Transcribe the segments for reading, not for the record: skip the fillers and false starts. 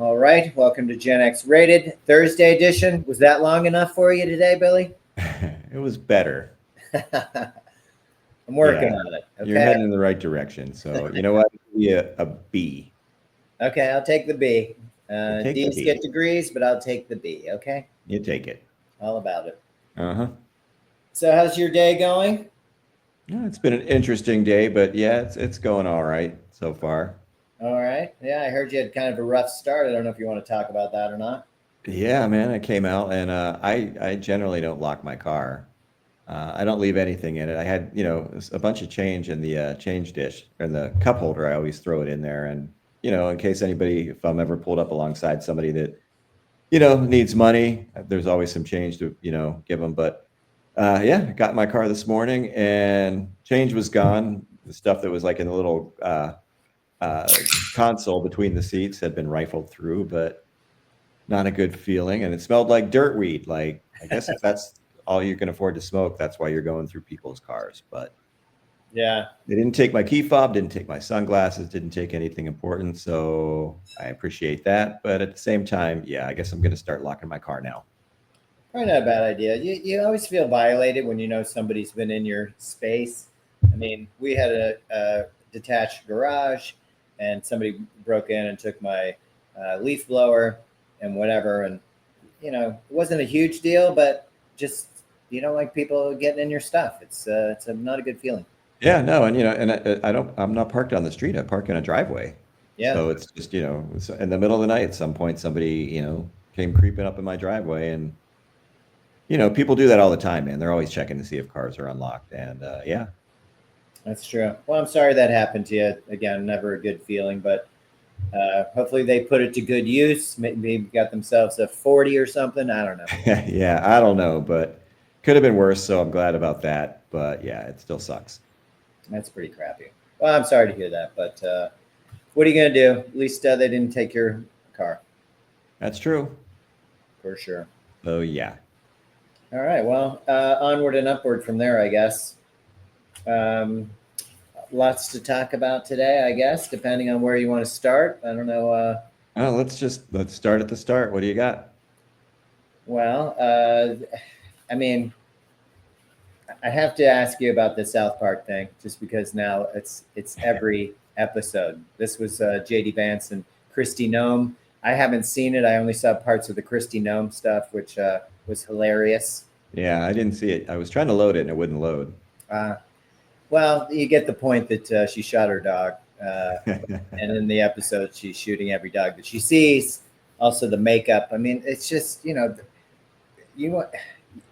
All right, welcome to Gen X Rated Thursday edition. Was that long enough for you today, Billy? It was better. I'm working on it. Okay. You're heading in the right direction. So you know what? I'll give you a B. Okay, I'll take the B. Take the D's B. get degrees, but I'll take the B. Okay. You take it. All about it. Uh-huh. So, how's your day going? Yeah, it's been an interesting day, but yeah, it's going all right so far. All right. Yeah, I heard you had kind of a rough start. I don't know if you want to talk about that or not. Yeah, man, I came out and I generally don't lock my car. I don't leave anything in it. I had, a bunch of change in the change dish and the cup holder. I always throw it in there. And, in case if I'm ever pulled up alongside somebody that, needs money, there's always some change to, give them. But yeah, I got in my car this morning and change was gone. The stuff that was like in the little console between the seats had been rifled through, but not a good feeling. And it smelled like dirt weed. Like, I guess if that's all you can afford to smoke, that's why you're going through people's cars. But yeah, they didn't take my key fob, didn't take my sunglasses, didn't take anything important. So I appreciate that. But at the same time, yeah, I guess I'm going to start locking my car now. probably not a bad idea. You always feel violated when you know somebody's been in your space. I mean, we had a detached garage, and somebody broke in and took my leaf blower and whatever. And, it wasn't a huge deal, but just you don't like people getting in your stuff. It's not a good feeling. Yeah, no, and I'm not parked on the street. I park in a driveway. Yeah, So it's just, it's in the middle of the night, at some point, somebody, came creeping up in my driveway. And, people do that all the time, man. They're always checking to see if cars are unlocked. And yeah. that's true. Well, I'm sorry that happened to you. Again, never a good feeling, but hopefully they put it to good use. Maybe got themselves a 40 or something. I don't know. Yeah, I don't know, but could have been worse. So I'm glad about that. But yeah, it still sucks. That's pretty crappy. Well, I'm sorry to hear that, but what are you going to do? At least they didn't take your car. That's true. For sure. Oh, yeah. All right. Well, onward and upward from there, I guess. Lots to talk about today, I guess, depending on where you want to start. I don't know. Let's start at the start. What do you got? Well, I mean, I have to ask you about the South Park thing, just because now it's every episode. This was JD Vance and Christy Nome. I haven't seen it. I only saw parts of the Christy Nome stuff, which was hilarious. Yeah, I didn't see it. I was trying to load it and it wouldn't load. Well, you get the point that she shot her dog. And in the episode, she's shooting every dog that she sees. Also, the makeup. I mean, it's just,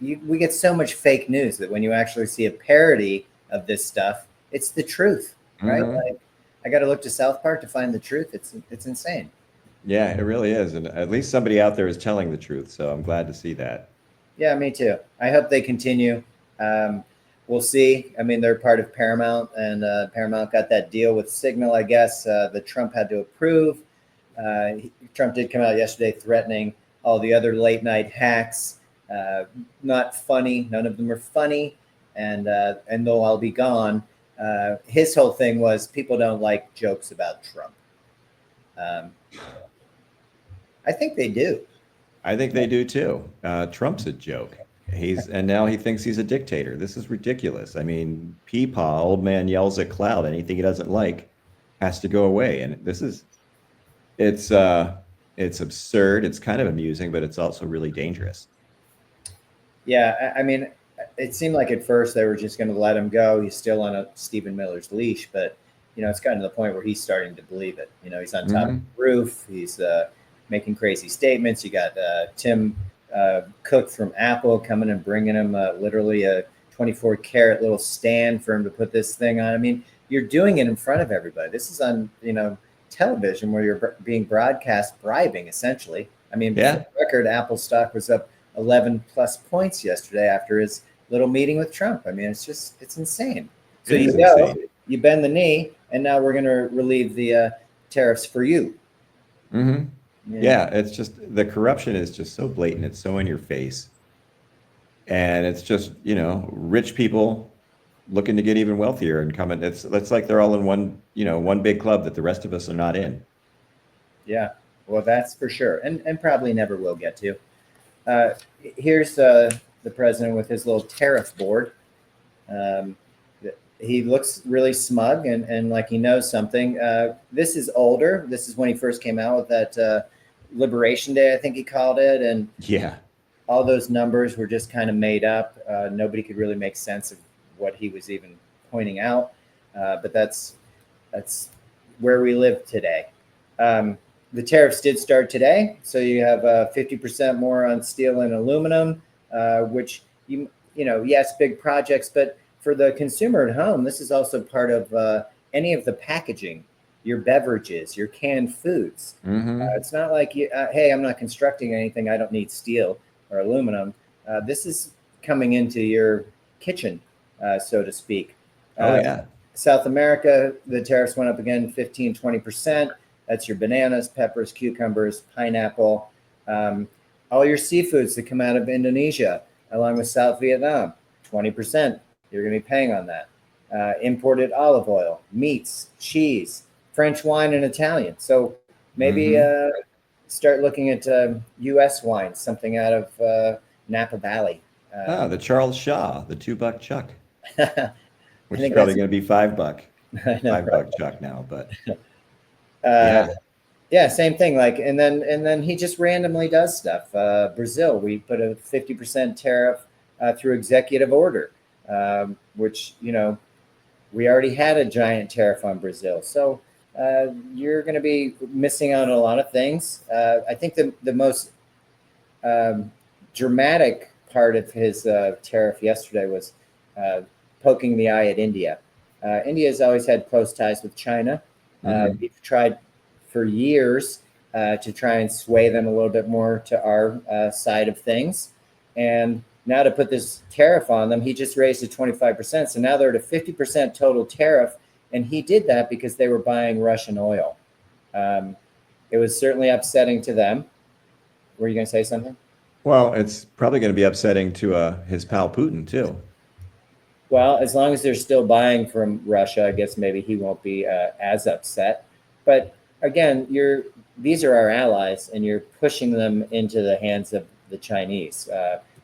we get so much fake news that when you actually see a parody of this stuff, it's the truth, right? Mm-hmm. Like, I got to look to South Park to find the truth. It's insane. Yeah, it really is. And at least somebody out there is telling the truth. So I'm glad to see that. Yeah, me too. I hope they continue. We'll see. I mean, they're part of Paramount, and Paramount got that deal with Signal, I guess, that Trump had to approve. Trump did come out yesterday threatening all the other late night hacks. Not funny. None of them are funny, and they'll all be gone. His whole thing was people don't like jokes about Trump. I think they do. I think they do too. Trump's a joke. And now he thinks he's a dictator. This is ridiculous. I mean, Peepaw, old man yells at cloud. Anything he doesn't like has to go away. And it's absurd. It's kind of amusing, but it's also really dangerous. Yeah, I mean, it seemed like at first they were just going to let him go. He's still on a Stephen Miller's leash, but it's gotten to the point where he's starting to believe it. He's on top of the roof. He's making crazy statements. You got Tim Cook from Apple coming and bringing him literally a 24-karat little stand for him to put this thing on. I mean, you're doing it in front of everybody. This is on television where you're being broadcast bribing, essentially. I mean, for the record, Apple stock was up 11 plus points yesterday after his little meeting with Trump. I mean, it's insane. So you bend the knee, and now we're going to relieve the tariffs for you. Mm-hmm. Yeah, it's just the corruption is just so blatant. It's so in your face. And it's just, rich people looking to get even wealthier and coming. It's like they're all in one big club that the rest of us are not in. Yeah. Well, that's for sure, and probably never will get to. Here's the president with his little tariff board. Um, he looks really smug and like he knows something. This is older. This is when he first came out with that Liberation Day, I think he called it, and Yeah. all those numbers were just kind of made up. Nobody could really make sense of what he was even pointing out. But that's where we live today. The tariffs did start today, so you have 50% more on steel and aluminum, which yes, big projects, but for the consumer at home, this is also part of any of the packaging, your beverages, your canned foods. It's not like hey, I'm not constructing anything, I don't need steel or aluminum. This is coming into your kitchen, so to speak. Yeah. South America, the tariffs went up again 15-20%. That's your bananas, peppers, cucumbers, pineapple, all your seafoods that come out of Indonesia, along with South Vietnam, 20%. You're going to be paying on that. Imported olive oil, meats, cheese, French wine, and Italian. So maybe start looking at U.S. wine, something out of Napa Valley. The Charles Shaw, the $2 Chuck, which is think probably going to be $5. $5 Chuck now, but yeah, same thing. Like, and then he just randomly does stuff. Brazil, we put a 50% tariff through executive order, which we already had a giant tariff on Brazil. So you're going to be missing out on a lot of things. I think the most dramatic part of his tariff yesterday was poking the eye at India. India has always had close ties with China. We've tried for years to try and sway them a little bit more to our side of things. And now to put this tariff on them, he just raised it 25%. So now they're at a 50% total tariff. And he did that because they were buying Russian oil. It was certainly upsetting to them. Were you going to say something? Well, it's probably going to be upsetting to his pal Putin, too. Well, as long as they're still buying from Russia, I guess maybe he won't be as upset. But again, these are our allies, and you're pushing them into the hands of the Chinese.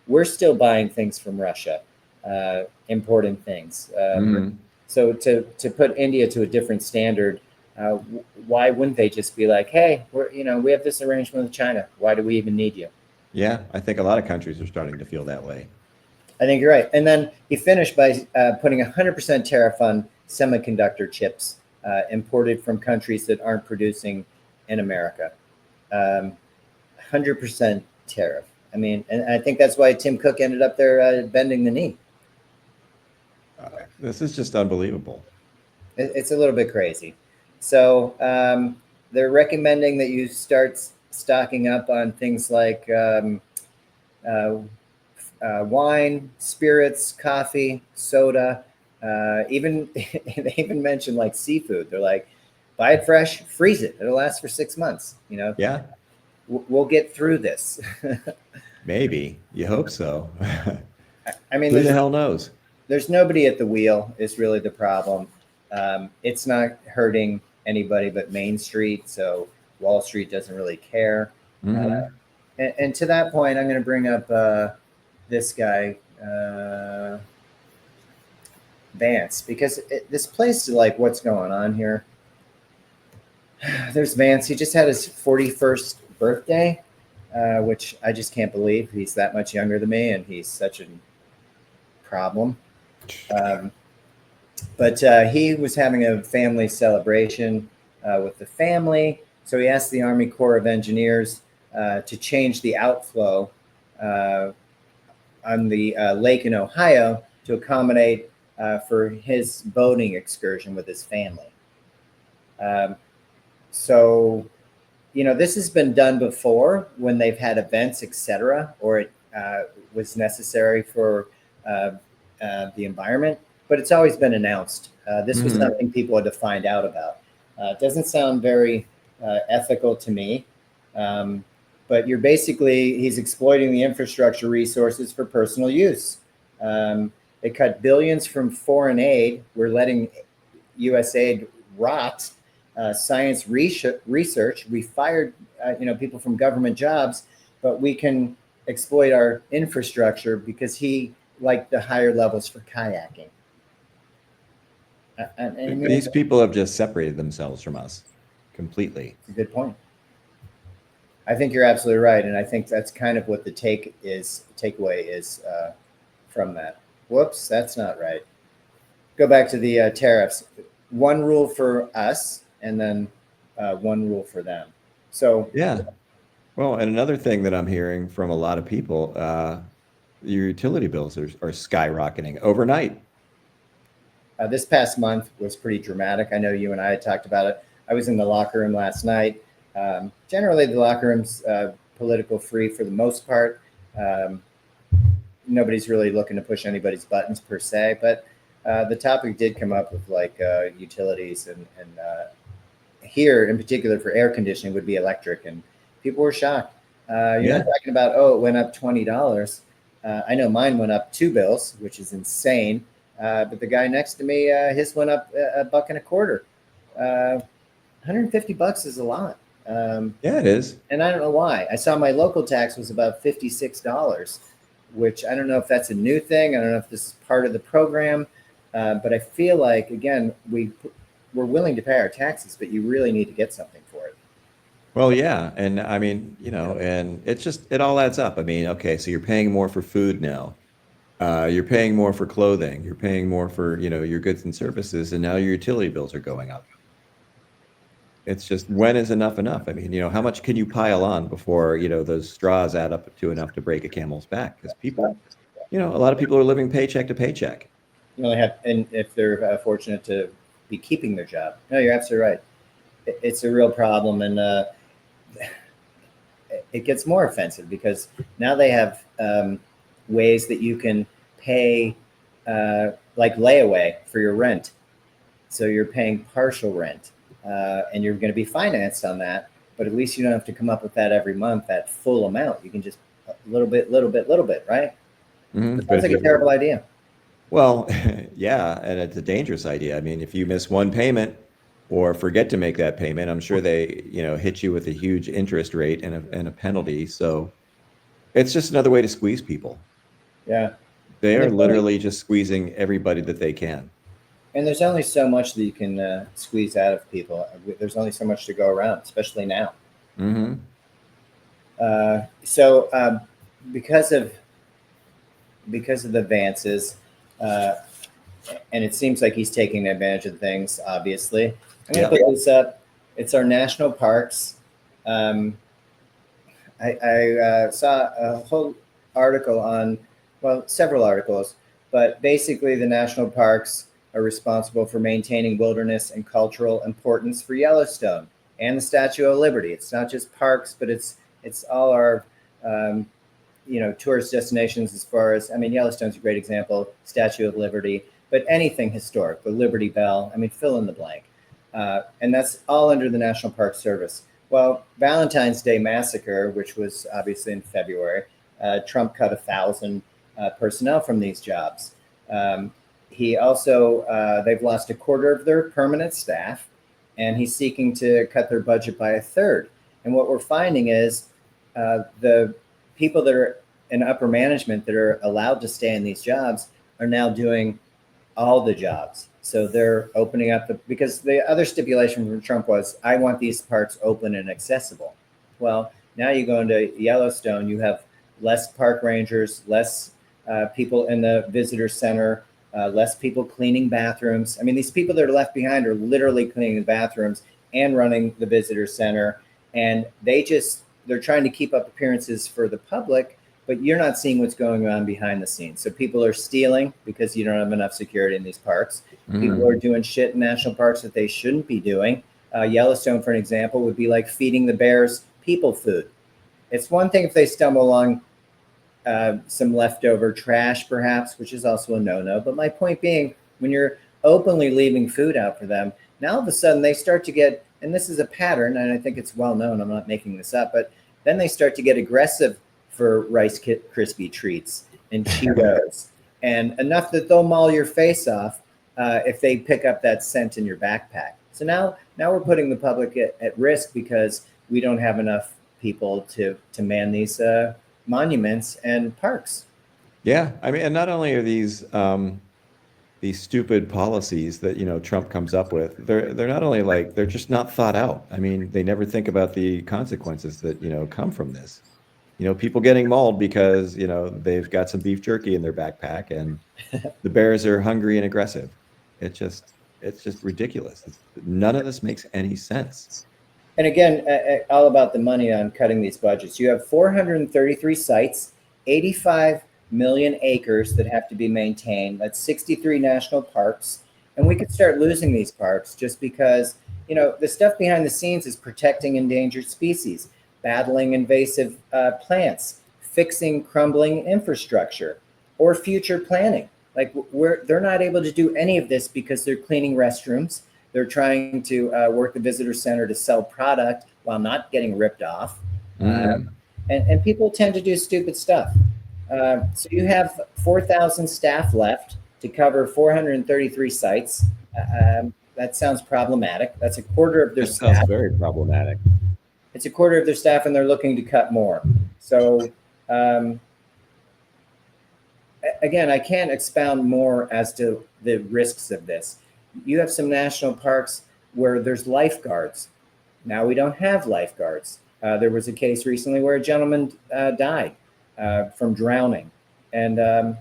We're still buying things from Russia, importing things. So to put India to a different standard, why wouldn't they just be like, hey, we have this arrangement with China. Why do we even need you? Yeah, I think a lot of countries are starting to feel that way. I think you're right. And then he finished by putting 100% tariff on semiconductor chips imported from countries that aren't producing in America. 100% tariff. I mean, and I think that's why Tim Cook ended up there bending the knee. This is just unbelievable. It's a little bit crazy. So they're recommending that you start stocking up on things like wine, spirits, coffee, soda. They even mentioned like seafood. They're like, buy it fresh, freeze it. It'll last for 6 months. Yeah. We'll get through this. Maybe. You hope so. I mean, who the hell knows? There's nobody at the wheel is really the problem. It's not hurting anybody but Main Street, so Wall Street doesn't really care. And to that point, I'm going to bring up this guy, Vance, because this plays to like what's going on here. There's Vance. He just had his 41st birthday, which I just can't believe. He's that much younger than me, and he's such a problem. But he was having a family celebration with the family. So he asked the Army Corps of Engineers to change the outflow on the lake in Ohio to accommodate for his boating excursion with his family. So, this has been done before when they've had events, etc., or it was necessary for the environment, but it's always been announced. This was something people had to find out about. It doesn't sound very ethical to me, but he's exploiting the infrastructure resources for personal use. They cut billions from foreign aid. We're letting U.S. aid rot, science research. We fired people from government jobs, but we can exploit our infrastructure because he liked the higher levels for kayaking. These people have just separated themselves from us completely. It's a good point. I think you're absolutely right, and I think that's kind of what the takeaway is from that. Whoops, that's not right. Go back to the tariffs. One rule for us, and then one rule for them. So yeah. Well, and another thing that I'm hearing from a lot of people, your utility bills are skyrocketing overnight. This past month was pretty dramatic. I know you and I had talked about it. I was in the locker room last night. Generally, the locker room's political free for the most part. Nobody's really looking to push anybody's buttons per se, but the topic did come up with like utilities and here in particular for air conditioning would be electric, and people were shocked. You're not talking about, it went up $20. I know mine went up 2 bills, which is insane. But the guy next to me, his went up $1.25. $150 is a lot. Yeah, it is. And I don't know why. I saw my local tax was about $56, which I don't know if that's a new thing. I don't know if this is part of the program. But I feel like, again, we're willing to pay our taxes, but you really need to get something for it. Well, yeah. And I mean, and it all adds up. I mean, okay, so you're paying more for food now. You're paying more for clothing. You're paying more for, your goods and services. And now your utility bills are going up. It's just, when is enough enough? I mean, how much can you pile on before, those straws add up to enough to break a camel's back? Because people, a lot of people are living paycheck to paycheck. And if they're fortunate to be keeping their job. No, you're absolutely right. It's a real problem. And it gets more offensive because now they have ways that you can pay like layaway for your rent. So you're paying partial rent and you're going to be financed on that. But at least you don't have to come up with that every month, that full amount. You can just a little bit, right? Mm-hmm. It sounds like a terrible idea. Well, yeah, and it's a dangerous idea. I mean, if you miss one payment or forget to make that payment, I'm sure they, hit you with a huge interest rate and a penalty. So it's just another way to squeeze people. Yeah. They are literally just squeezing everybody that they can. And there's only so much that you can squeeze out of people. There's only so much to go around, especially now. Mm-hmm. So because of the Vances, and it seems like he's taking advantage of things, obviously. I'm going to put this up. It's our national parks. I saw a whole article on, several articles, but basically the national parks are responsible for maintaining wilderness and cultural importance for Yellowstone and the Statue of Liberty. It's not just parks, but it's all our tourist destinations as far as, Yellowstone's a great example, Statue of Liberty, but anything historic, the Liberty Bell, fill in the blank. And that's all under the National Park Service. Well, Valentine's Day Massacre, which was obviously in February, Trump cut 1,000 personnel from these jobs. He also, they've lost a quarter of their permanent staff, and he's seeking to cut their budget by 1/3. And what we're finding is the people that are in upper management that are allowed to stay in these jobs are now doing all the jobs. So they're opening up because the other stipulation from Trump was, I want these parks open and accessible. Well, now you go into Yellowstone, you have less park rangers, less people in the visitor center, less people cleaning bathrooms. These people that are left behind are literally cleaning the bathrooms and running the visitor center. And they're trying to keep up appearances for the public, but you're not seeing what's going on behind the scenes. So people are stealing because you don't have enough security in these parks. Mm. People are doing shit in national parks that they shouldn't be doing. Yellowstone, for an example, would be like feeding the bears people food. It's one thing if they stumble along some leftover trash, perhaps, which is also a no-no. But my point being, when you're openly leaving food out for them, now all of a sudden they start to get, and this is a pattern, and I think it's well known, I'm not making this up, but then they start to get aggressive for Rice Krispie treats and Cheetos, and enough that they'll maul your face off if they pick up that scent in your backpack. So now we're putting the public at risk because we don't have enough people to man these monuments and parks. Yeah, I mean, and not only are these stupid policies that Trump comes up with, they're not only like they're just not thought out. I mean, they never think about the consequences that come from this. People getting mauled because they've got some beef jerky in their backpack and the bears are hungry and aggressive. It's just ridiculous. None of this makes any sense. And again, all about the money on cutting these budgets. You have 433 sites, 85 million acres that have to be maintained. That's 63 national parks. And we could start losing these parks just because, the stuff behind the scenes is protecting endangered species, battling invasive plants, fixing crumbling infrastructure, or future planning. Like they're not able to do any of this because they're cleaning restrooms. They're trying to work the visitor center to sell product while not getting ripped off. And people tend to do stupid stuff. So you have 4,000 staff left to cover 433 sites. That sounds problematic. That's a quarter of their staff. Sounds very problematic. It's a quarter of their staff, and they're looking to cut more. So again, I can't expound more as to the risks of this. You have some national parks where there's lifeguards. Now we don't have lifeguards. There was a case recently where a gentleman died from drowning. And,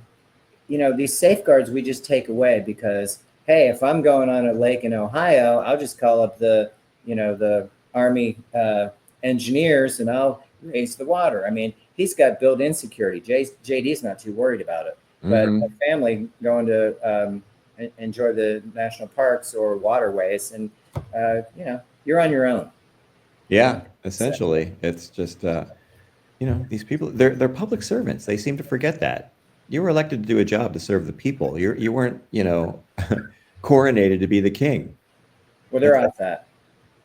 these safeguards we just take away because, hey, if I'm going on a lake in Ohio, I'll just call up the Army engineers and I'll raise the water. I mean, he's got built-in security. JD's not too worried about it. But a family going to enjoy the national parks or waterways, and you're on your own. Yeah, essentially, it's just these people, they're public servants. They seem to forget that you were elected to do a job to serve the people. You weren't coronated to be the king. Well, they're off that.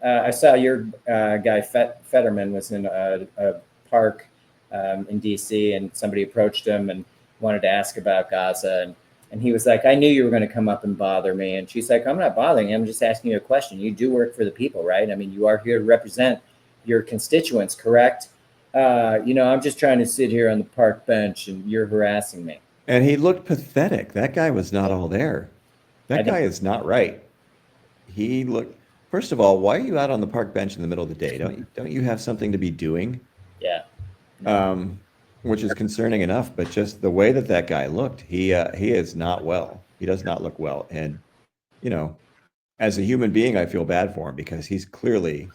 I saw your guy Fetterman was in a park in DC, and somebody approached him and wanted to ask about Gaza, and he was like, I knew you were going to come up and bother me. And she's like, I'm not bothering you. I'm just asking you a question. You do work for the people, right? I mean, you are here to represent your constituents, correct? I'm just trying to sit here on the park bench and you're harassing me. And he looked pathetic. That guy was not all there. That guy is not right. He looked, first of all, why are you out on the park bench in the middle of the day? Don't you have something to be doing? Yeah. Which is concerning enough, but just the way that guy looked, he is not well. He does not look well. And, as a human being, I feel bad for him because he's clearly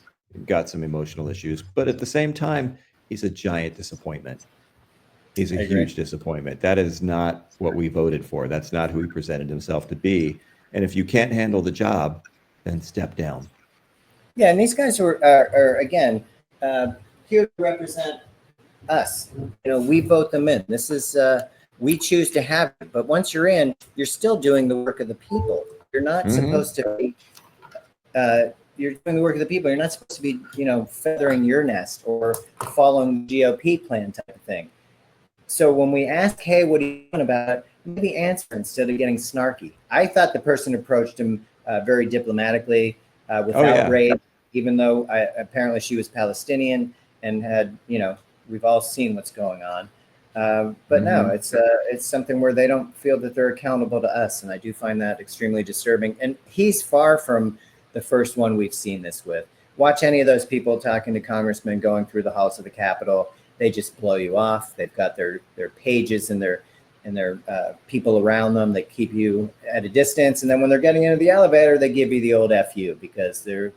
got some emotional issues, but at the same time, he's a giant disappointment. He's a huge disappointment. That is not what we voted for. That's not who he presented himself to be. And if you can't handle the job, then step down. Yeah. And these guys are again, here to represent us. We vote them in. This is we choose to have it. But once you're in, you're still doing the work of the people. You're not supposed to be you're doing the work of the people. You're not supposed to be, feathering your nest or following the GOP plan type of thing. So when we ask, hey, what are you doing about it? Maybe answer instead of getting snarky. I thought the person approached him very diplomatically without rage, even though apparently she was Palestinian and had, we've all seen what's going on. But no, it's something where they don't feel that they're accountable to us. And I do find that extremely disturbing. And he's far from the first one we've seen this with. Watch any of those people talking to congressmen going through the halls of the Capitol. They just blow you off. They've got their pages and their people around them that keep you at a distance. And then when they're getting into the elevator, they give you the old FU because they're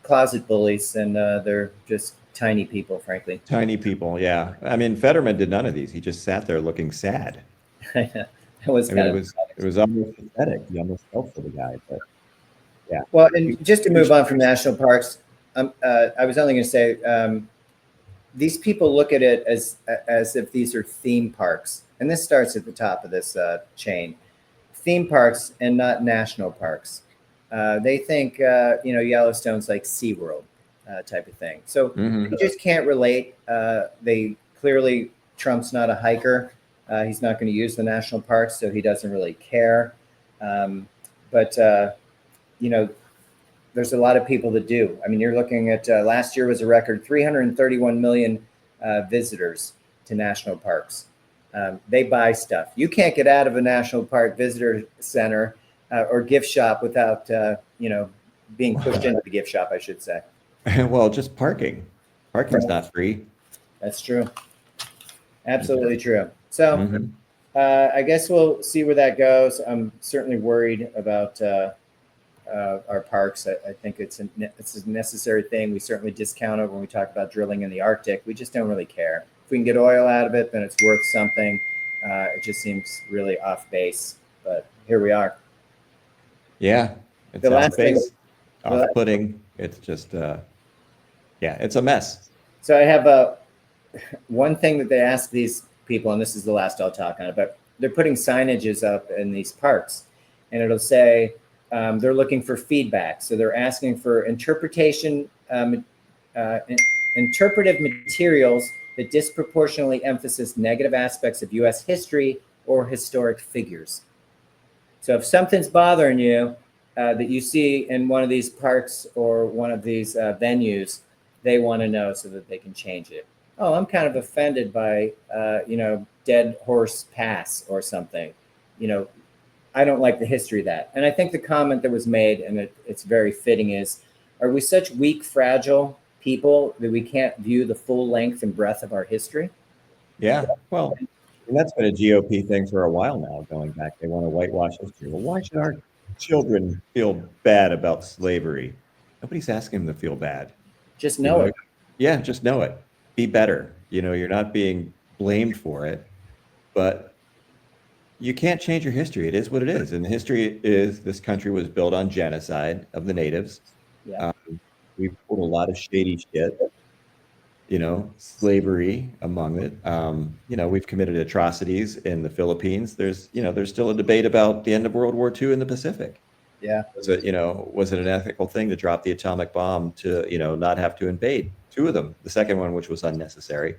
closet bullies and they're just tiny people, frankly. Tiny people, yeah. I mean, Fetterman did none of these. He just sat there looking sad. It was almost pathetic. You almost felt for the guy, but yeah. Well, and just to move on from national parks, I was only going to say these people look at it as if these are theme parks, and this starts at the top of this chain. Theme parks and not national parks. They think Yellowstone's like SeaWorld type of thing. So they just can't relate. They clearly, Trump's not a hiker. He's not going to use the national parks, so he doesn't really care. But there's a lot of people that do. I mean, you're looking at last year was a record 331 million visitors to national parks. They buy stuff. You can't get out of a national park visitor center or gift shop without, being pushed into the gift shop, I should say. Well, just parking. Parking's not free. That's true. Absolutely true. So Mhm. I guess we'll see where that goes. I'm certainly worried about our parks. I think it's a necessary thing. We certainly discount it when we talk about drilling in the Arctic. We just don't really care. If we can get oil out of it, then it's worth something. It just seems really off base, but here we are. Yeah, it's The off last thing, base, off-putting. It's just, it's a mess. so I have one thing that they ask these people, and this is the last I'll talk on it, but they're putting signages up in these parks, and it'll say they're looking for feedback. So they're asking for interpretive materials that disproportionately emphasize negative aspects of U.S. history or historic figures. So if something's bothering you that you see in one of these parks or one of these venues, they want to know so that they can change it. Oh, I'm kind of offended by, Dead Horse Pass or something. I don't like the history of that. And I think the comment that was made, and it's very fitting, is, are we such weak, fragile people that we can't view the full length and breadth of our history? Yeah, well, and that's been a GOP thing for a while now, going back. They want to whitewash history. Well, why should our children feel bad about slavery? Nobody's asking them to feel bad. Just You know know, it. yeah, just know it. Be better. You're not being blamed for it, but you can't change your history. It is what it is. And the history is this country was built on genocide of the natives. Yeah. We've pulled a lot of shady shit, slavery among it. We've committed atrocities in the Philippines. There's still a debate about the end of World War II in the Pacific. Yeah. Was it an ethical thing to drop the atomic bomb to, not have to invade? Two of them. The second one, which was unnecessary.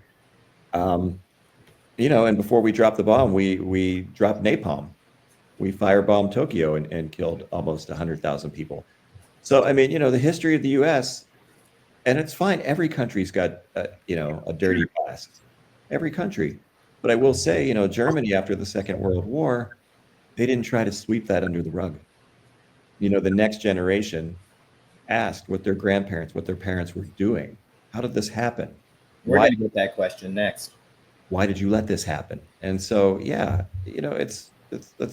And before we dropped the bomb, we dropped napalm. We firebombed Tokyo and killed almost 100,000 people. So, I mean, the history of the U.S., and it's fine. Every country's got, a dirty past. Every country. But I will say, Germany, after the Second World War, they didn't try to sweep that under the rug. The next generation asked what their grandparents, what their parents were doing. How did this happen? We're going to get that question next. Why did you let this happen? And so, yeah, it's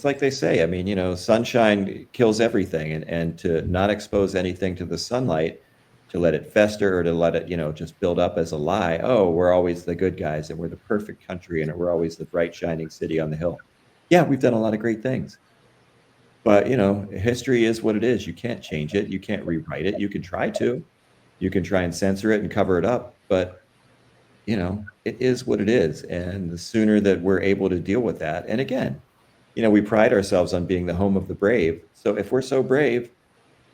like they say. I mean, sunshine kills everything, and to not expose anything to the sunlight, to let it fester or to let it, just build up as a lie. Oh, we're always the good guys and we're the perfect country and we're always the bright, shining city on the hill. Yeah, we've done a lot of great things. But, history is what it is. You can't change it. You can't rewrite it. You can try to. You can try and censor it and cover it up. But, it is what it is. And the sooner that we're able to deal with that, and again, we pride ourselves on being the home of the brave. So if we're so brave,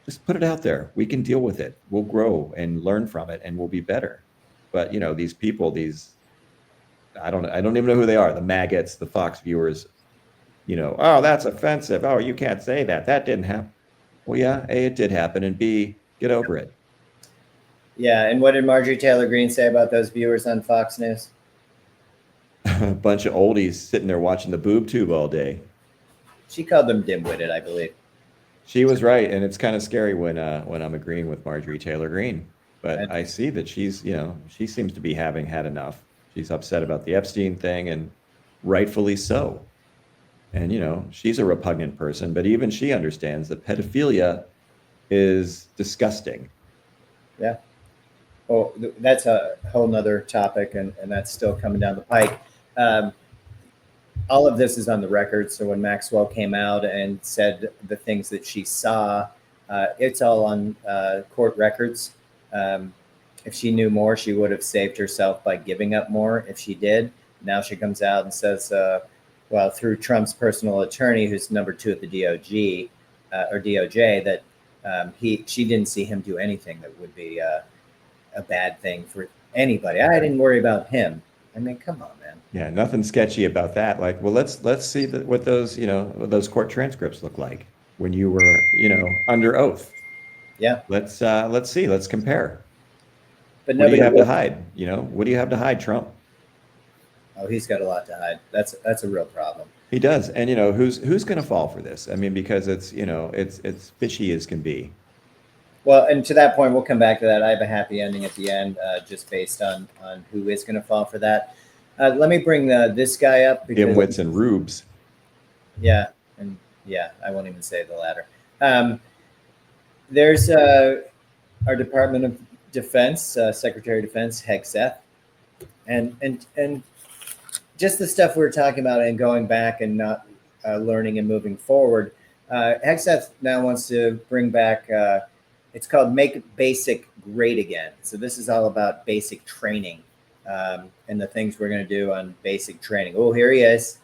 just put it out there. We can deal with it. We'll grow and learn from it, and we'll be better. But these people, I don't even know who they are. The maggots, the Fox viewers. Oh, that's offensive. Oh, you can't say that. That didn't happen. Well, yeah, A, it did happen, and B, get over it. Yeah, and what did Marjorie Taylor Greene say about those viewers on Fox News? A bunch of oldies sitting there watching the boob tube all day. She called them dim-witted, I believe. She was right, and it's kind of scary when I'm agreeing with Marjorie Taylor Greene. But I see that she's, she seems to be having had enough. She's upset about the Epstein thing, and rightfully so. And, she's a repugnant person, but even she understands that pedophilia is disgusting. Yeah. Well, that's a whole nother topic, and that's still coming down the pike. All of this is on the record. So when Maxwell came out and said the things that she saw, it's all on court records. If she knew more, she would have saved herself by giving up more if she did. Now she comes out and says, through Trump's personal attorney, who's number 2 at the DOJ, that she didn't see him do anything that would be a bad thing for anybody. I didn't worry about him. I mean, come on, man. Yeah, nothing sketchy about that. Like, well, let's see what those, what those court transcripts look like. when you were, under oath. Yeah, Let's see. Let's compare. but What do you nobody have to will. hide? What do you have to hide, Trump? Oh, he's got a lot to hide. That's a real problem. He does. And who's going to fall for this? I mean, because it's fishy as can be. Well, and to that point, we'll come back to that. I have a happy ending at the end, just based on who is going to fall for that. Let me bring this guy up because Dimwits and rubes. yeah, and yeah, I won't even say the latter. There's our Department of Defense, Secretary of Defense Hegseth, and just the stuff we were talking about and going back and not learning and moving forward. Hegseth now wants to bring back. It's called Make Basic Great Again. So this is all about basic training and the things we're going to do on basic training. Oh, here he is.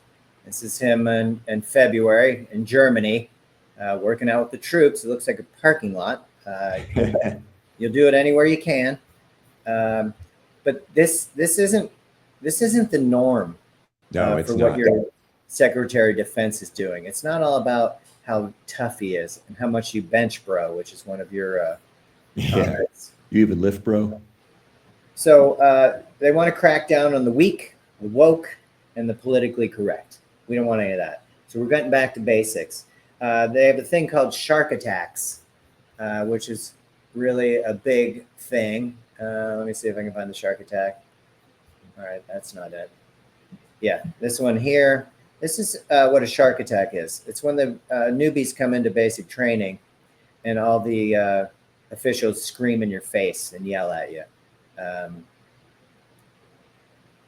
This is him in February in Germany, working out with the troops. It looks like a parking lot. You'll do it anywhere you can. But this isn't the norm No, it's for not. what your Secretary of Defense is doing. It's not all about how tough he is and how much you bench, bro, which is one of your comments. You even lift, bro? So they want to crack down on the weak, the woke, and the politically correct. We don't want any of that. So we're getting back to basics. They have a thing called shark attacks, which is really a big thing. Let me see if I can find the shark attack. All right, that's not it. Yeah, this one here. This is what a shark attack is. It's when the newbies come into basic training and all the officials scream in your face and yell at you.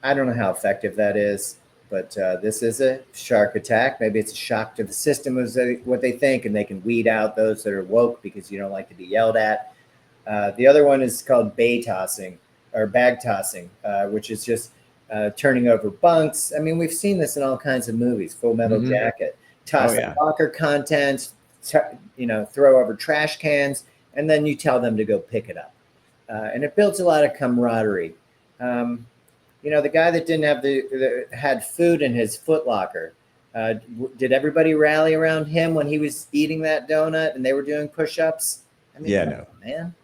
I don't know how effective that is, but this is a shark attack. Maybe it's a shock to the system is what they think, and they can weed out those that are woke because you don't like to be yelled at. The other one is called bay tossing or bag tossing, which is just turning over bunks. I mean, we've seen this in all kinds of movies. Full Metal Jacket, toss the locker contents, throw over trash cans, and then you tell them to go pick it up. And it builds a lot of camaraderie. The guy that didn't have had food in his Foot Locker. Did everybody rally around him when he was eating that donut and they were doing push-ups? I mean, yeah, no, man.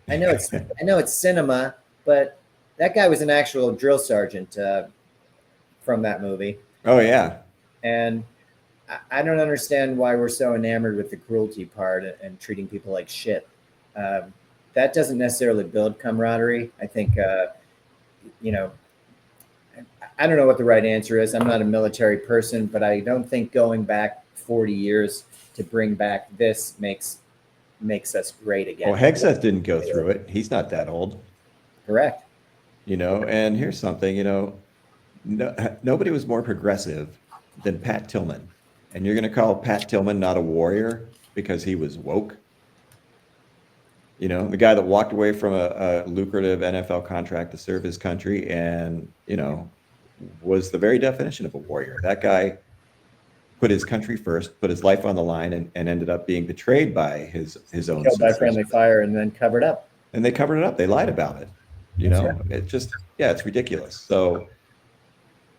I know it's cinema, but that guy was an actual drill sergeant from that movie. Oh yeah, and I don't understand why we're so enamored with the cruelty part and treating people like shit. That doesn't necessarily build camaraderie. I think, I don't know what the right answer is. I'm not a military person, but I don't think going back 40 years to bring back this makes us great again. Well, Hegseth didn't go through it. He's not that old. Correct. And here's something, nobody was more progressive than Pat Tillman. And you're going to call Pat Tillman not a warrior because he was woke? The guy that walked away from a lucrative NFL contract to serve his country and, was the very definition of a warrior. That guy put his country first, put his life on the line, and ended up being betrayed by his own. Killed by friendly fire and then covered up. And they covered it up. They lied about it. Right. It just, it's ridiculous. So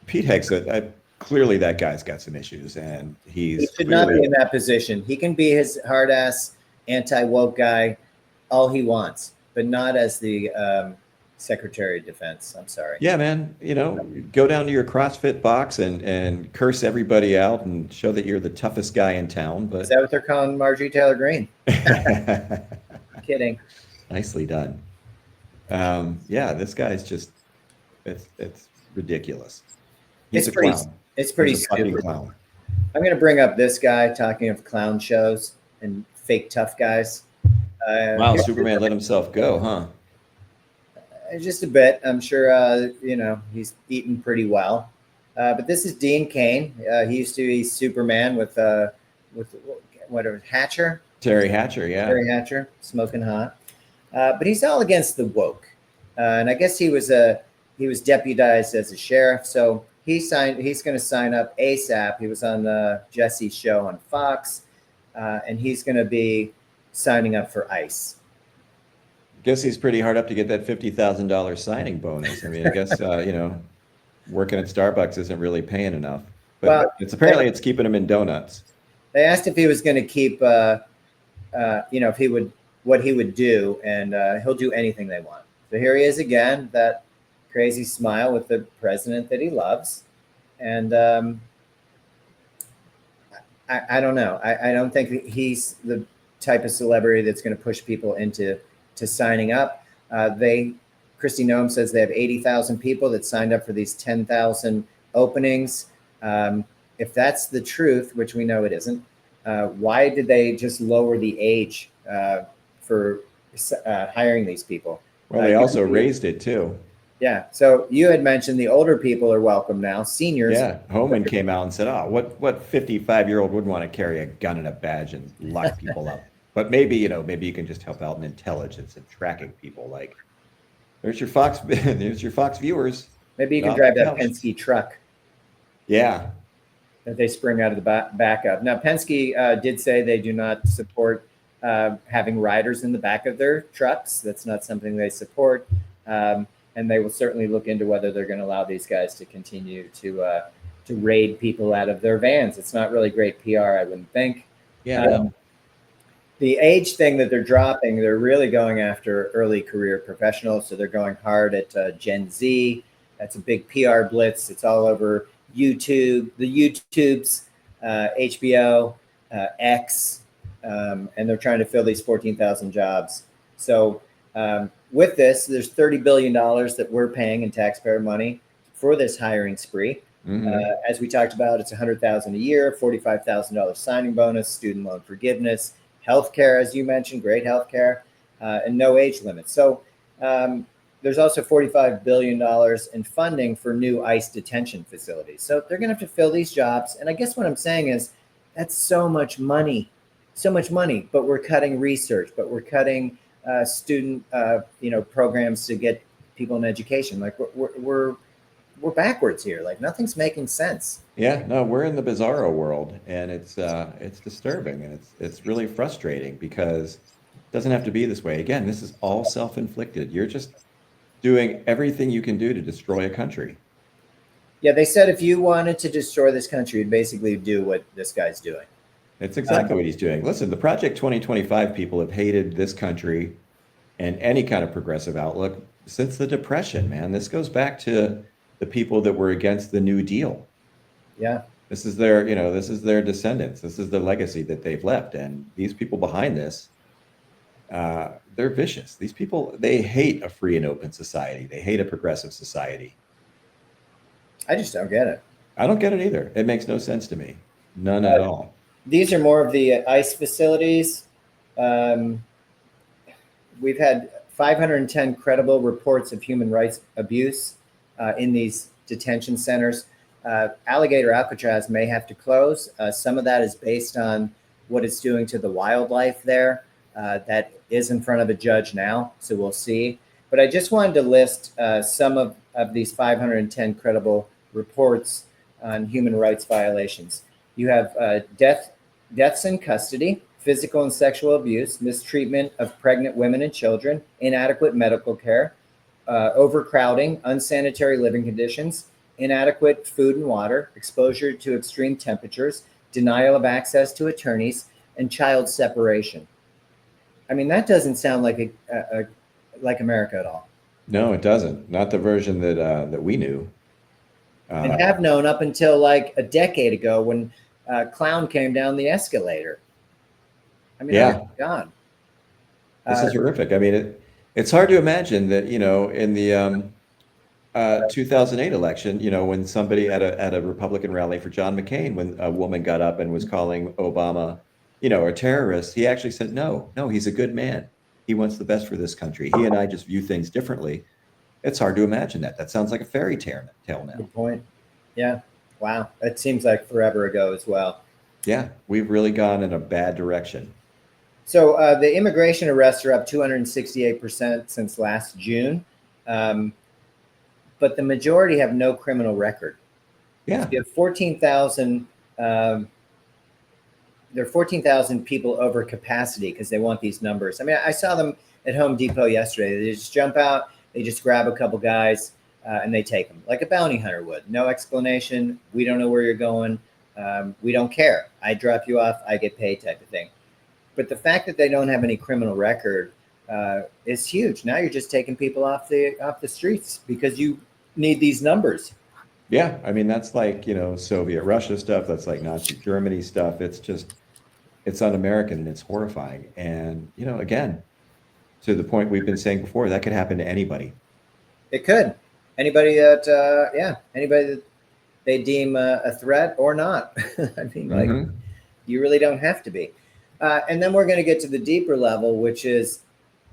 Pete Hegseth, clearly that guy's got some issues, and he should not be in that position. He can be his hard ass anti-woke guy all he wants, but not as the Secretary of Defense. I'm sorry. Yeah, man. Go down to your CrossFit box and curse everybody out and show that you're the toughest guy in town. But is that what they're calling Marjorie Taylor Greene? Kidding. Nicely done. This guy's just it's ridiculous. He's a clown. It's pretty stupid. Clown. I'm going to bring up this guy talking of clown shows and fake tough guys. Wow, Superman let himself go, huh? Just a bit. I'm sure, he's eaten pretty well. But this is Dean Cain. He used to be Superman with whatever, Hatcher? Terry Hatcher, yeah. Terry Hatcher, smoking hot. But he's all against the woke. And I guess he was deputized as a sheriff. So he's going to sign up ASAP. He was on Jesse's show on Fox. And he's going to be signing up for ICE. Guess he's pretty hard up to get that $50,000 signing bonus. I mean, I guess, working at Starbucks isn't really paying enough. But it's keeping him in donuts. They asked if he was going to keep, if he would, what he would do, and he'll do anything they want. So here he is again, that crazy smile with the president that he loves. And I don't know. I don't think he's the type of celebrity that's going to push people into signing up. Kristi Noem says they have 80,000 people that signed up for these 10,000 openings. If that's the truth, which we know it isn't, why did they just lower the age for hiring these people? Well, they also raised it too. Yeah. So you had mentioned the older people are welcome now. Seniors. Yeah. Homan came out and said, "Oh, what 55-year-old wouldn't want to carry a gun and a badge and lock people up? But maybe you can just help out in intelligence and tracking people. Like, there's your Fox viewers. Maybe you can drive that Penske truck. Yeah. That they spring out of the back of. Now, Penske did say they do not support having riders in the back of their trucks. That's not something they support. And they will certainly look into whether they're going to allow these guys to continue to raid people out of their vans. It's not really great PR, I wouldn't think. Yeah. The age thing that they're dropping, they're really going after early career professionals. So they're going hard at Gen Z. That's a big PR blitz. It's all over YouTube, the YouTubes, HBO, X, and they're trying to fill these 14,000 jobs. So with this, there's $30 billion that we're paying in taxpayer money for this hiring spree. As we talked about, it's $100,000 a year, $45,000 signing bonus, student loan forgiveness, healthcare, as you mentioned, great healthcare, and no age limit. So there's also $45 billion in funding for new ICE detention facilities. So they're going to have to fill these jobs. And I guess what I'm saying is that's so much money, but we're cutting research, but we're cutting student, programs to get people in education. Like we're backwards here. Like nothing's making sense. Yeah, no, we're in the bizarro world, and it's disturbing, and it's really frustrating because it doesn't have to be this way. Again, this is all self-inflicted. You're just doing everything you can do to destroy a country. Yeah, they said if you wanted to destroy this country, you'd basically do what this guy's doing. It's exactly what he's doing. Listen, the Project 2025 people have hated this country and any kind of progressive outlook since the Depression, man. This goes back to the people that were against the New Deal. Yeah. This is their descendants. This is the legacy that they've left. And these people behind this, they're vicious. These people, they hate a free and open society. They hate a progressive society. I just don't get it. I don't get it either. It makes no sense to me. None at all. These are more of the ICE facilities. We've had 510 credible reports of human rights abuse in these detention centers. Alligator Alcatraz may have to close. Some of that is based on what it's doing to the wildlife there. That is in front of a judge now, so we'll see. But I just wanted to list some of these 510 credible reports on human rights violations. You have deaths in custody, physical and sexual abuse, mistreatment of pregnant women and children, inadequate medical care, overcrowding, unsanitary living conditions, inadequate food and water, exposure to extreme temperatures, denial of access to attorneys, and child separation. I mean, that doesn't sound like like America at all. No, it doesn't. Not the version that we knew. And have known up until like a decade ago when Clown came down the escalator. I mean, yeah. Oh my God. This is horrific. I mean, it's hard to imagine that, in the 2008 election, when somebody at a Republican rally for John McCain, when a woman got up and was calling Obama, a terrorist, he actually said, no, he's a good man. He wants the best for this country. He and I just view things differently. It's hard to imagine that. That sounds like a fairy tale now. Good point. Yeah. Wow. It seems like forever ago as well. Yeah. We've really gone in a bad direction. So the immigration arrests are up 268% since last June. But the majority have no criminal record. Yeah. So you have 14,000. There are 14,000 people over capacity because they want these numbers. I mean, I saw them at Home Depot yesterday. They just jump out, they just grab a couple guys, and they take them like a bounty hunter would. No explanation. We don't know where you're going. We don't care. I drop you off, I get paid type of thing. But the fact that they don't have any criminal record is huge. Now you're just taking people off the streets because you need these numbers. Yeah, I mean that's like, Soviet Russia stuff. That's like Nazi Germany stuff. It's un-American and it's horrifying. And again, to the point we've been saying before, that could happen to anybody. It could. Anybody that anybody that they deem a threat or not. I mean, like, you really don't have to be. And then we're going to get to the deeper level, which is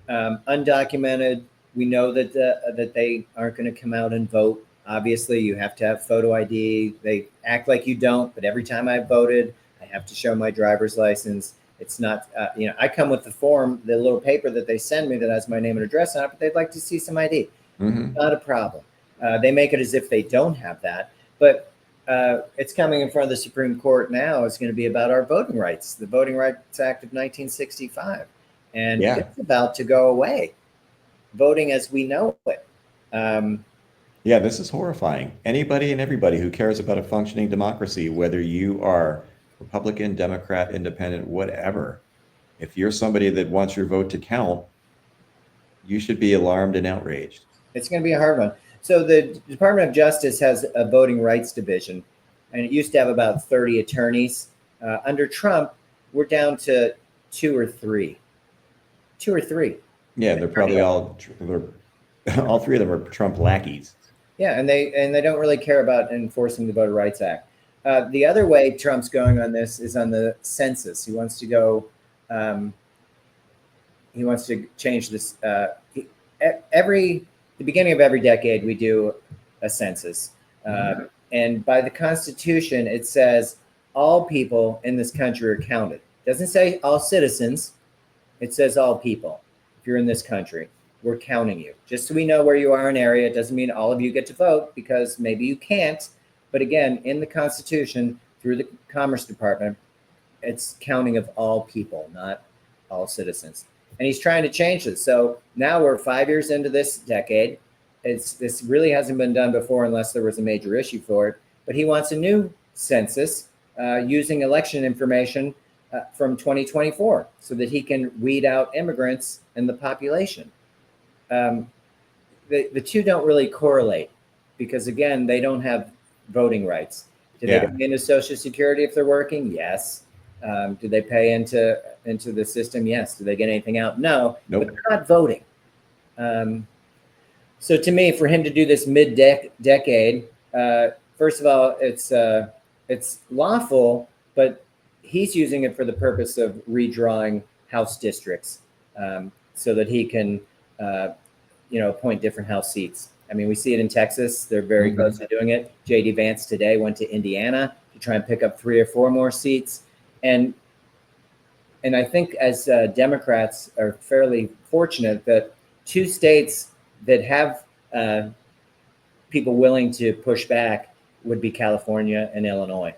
undocumented. We know that that they aren't going to come out and vote. Obviously, you have to have photo ID. They act like you don't, but every time I voted, I have to show my driver's license. It's not, I come with the form, the little paper that they send me that has my name and address on it, but they'd like to see some ID. Not a problem. They make it as if they don't have that, but it's coming in front of the Supreme Court now. It's going to be about our voting rights, the Voting Rights Act of 1965. And it's about to go away. Voting as we know it. Yeah, this is horrifying. Anybody and everybody who cares about a functioning democracy, whether you are Republican, Democrat, Independent, whatever, if you're somebody that wants your vote to count, you should be alarmed and outraged. It's going to be a hard one. So the Department of Justice has a voting rights division, and it used to have about 30 attorneys. Under Trump, we're down to two or three. Yeah, they're probably all three of them are Trump lackeys. Yeah, and they don't really care about enforcing the Voter Rights Act. The other way Trump's going on this is on the census. He wants to go. He wants to change this. The beginning of every decade, we do a census, and by the Constitution, it says all people in this country are counted. It doesn't say all citizens. It says all people. If you're in this country, we're counting you. Just so we know where you are in area. It doesn't mean all of you get to vote because maybe you can't. But again, in the Constitution, through the Commerce Department, it's counting of all people, not all citizens. And he's trying to change this. So now we're 5 years into this decade. This really hasn't been done before unless there was a major issue for it. But he wants a new census using election information from 2024 so that he can weed out immigrants and the population. The two don't really correlate because, again, they don't have voting rights. Do they pay into Social Security if they're working? Yes. Do they pay into the system? Yes. Do they get anything out? No. Nope. But they're not voting. So to me, for him to do this mid-decade, first of all, it's lawful, but he's using it for the purpose of redrawing House districts so that he can, appoint different House seats. I mean, we see it in Texas. They're very close to doing it. J.D. Vance today went to Indiana to try and pick up 3 or 4 more seats. And I think as Democrats are fairly fortunate that 2 states that have people willing to push back would be California and Illinois.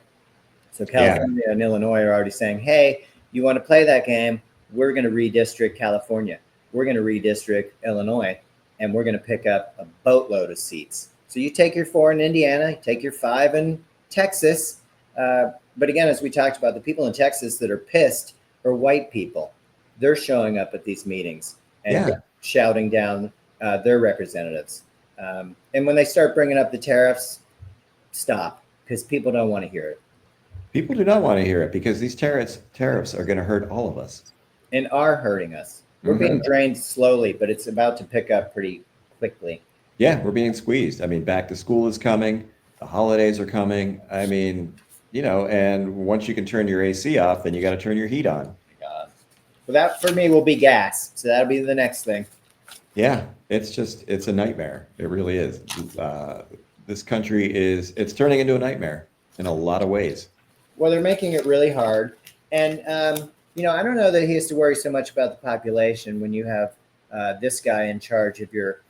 So California and Illinois are already saying, hey, you want to play that game? We're going to redistrict California. We're going to redistrict Illinois. And we're going to pick up a boatload of seats. So you take your 4 in Indiana, take your 5 in Texas. But again, as we talked about, the people in Texas that are pissed are white people. They're showing up at these meetings and shouting down their representatives. And when they start bringing up the tariffs, stop, because people don't want to hear it. People do not want to hear it because these tariffs are going to hurt all of us. And are hurting us. We're being drained slowly, but it's about to pick up pretty quickly. Yeah, we're being squeezed. I mean, back to school is coming. The holidays are coming. I mean, and once you can turn your AC off, then you got to turn your heat on. Well, that for me will be gas. So that'll be the next thing. Yeah, it's a nightmare. It really is. This country it's turning into a nightmare in a lot of ways. Well, they're making it really hard. And, I don't know that he has to worry so much about the population when you have this guy in charge of your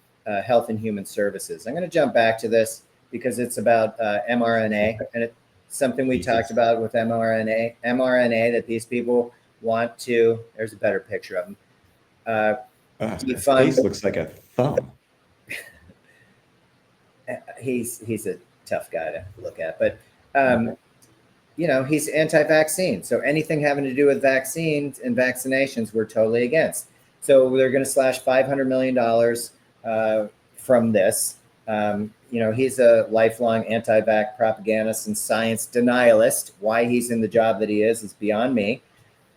Health and Human Services. I'm going to jump back to this because it's about mRNA, and it's something we talked about with mRNA that these people want to. There's a better picture of him. His face looks like a thumb. He's a tough guy to look at, but he's anti-vaccine. So anything having to do with vaccines and vaccinations, we're totally against. So they're going to slash $500 million from this. He's a lifelong anti-vax propagandist and science denialist. Why he's in the job that he is beyond me.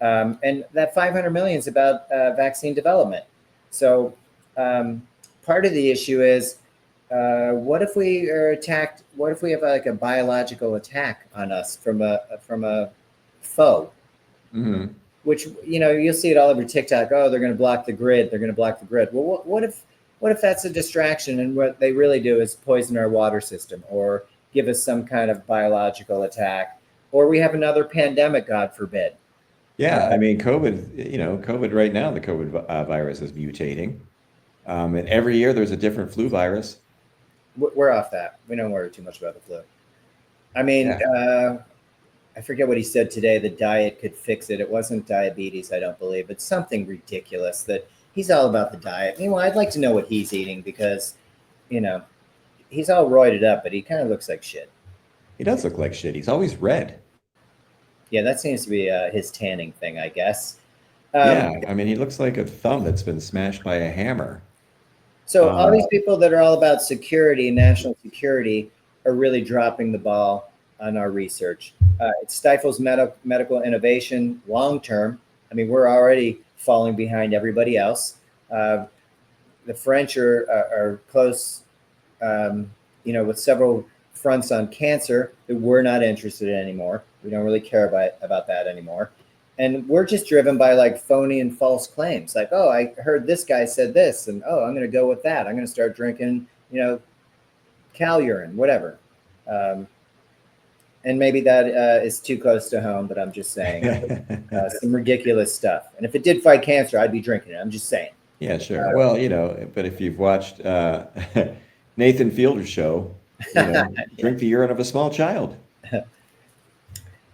And that 500 million is about vaccine development. So part of the issue is, what if we are attacked? What if we have like a biological attack on us from a foe? Mm-hmm. Which you'll see it all over TikTok. Oh, they're going to block the grid. They're going to block the grid. Well, what if that's a distraction and what they really do is poison our water system or give us some kind of biological attack, or we have another pandemic, God forbid. Yeah, I mean, COVID right now, the COVID virus is mutating. And every year there's a different flu virus. We're off that. We don't worry too much about the flu. I mean, I forget what he said today. The diet could fix it. It wasn't diabetes, I don't believe. It's something ridiculous that he's all about the diet. Meanwhile, I'd like to know what he's eating because, he's all roided up, but he kind of looks like shit. He does look like shit. He's always red. Yeah, that seems to be his tanning thing, I guess. Yeah, I mean, he looks like a thumb that's been smashed by a hammer. So all these people that are all about security, national security, are really dropping the ball on our research. It stifles medical innovation long term. I mean, we're already falling behind everybody else. The French are close, with several fronts on cancer that we're not interested in anymore. We don't really care about that anymore. And we're just driven by like phony and false claims. Like, oh, I heard this guy said this, and oh, I'm going to go with that. I'm going to start drinking, cow urine, whatever. And maybe that is too close to home, but I'm just saying some ridiculous stuff. And if it did fight cancer, I'd be drinking it. I'm just saying. Yeah, sure. Well, but if you've watched Nathan Fielder's show, drink the urine of a small child.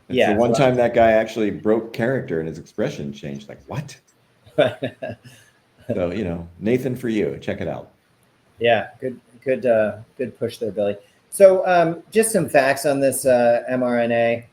It's the one time that guy actually broke character and his expression changed. Like, what? So, Nathan, for you, check it out. Yeah, good push there, Billy. So just some facts on this mRNA.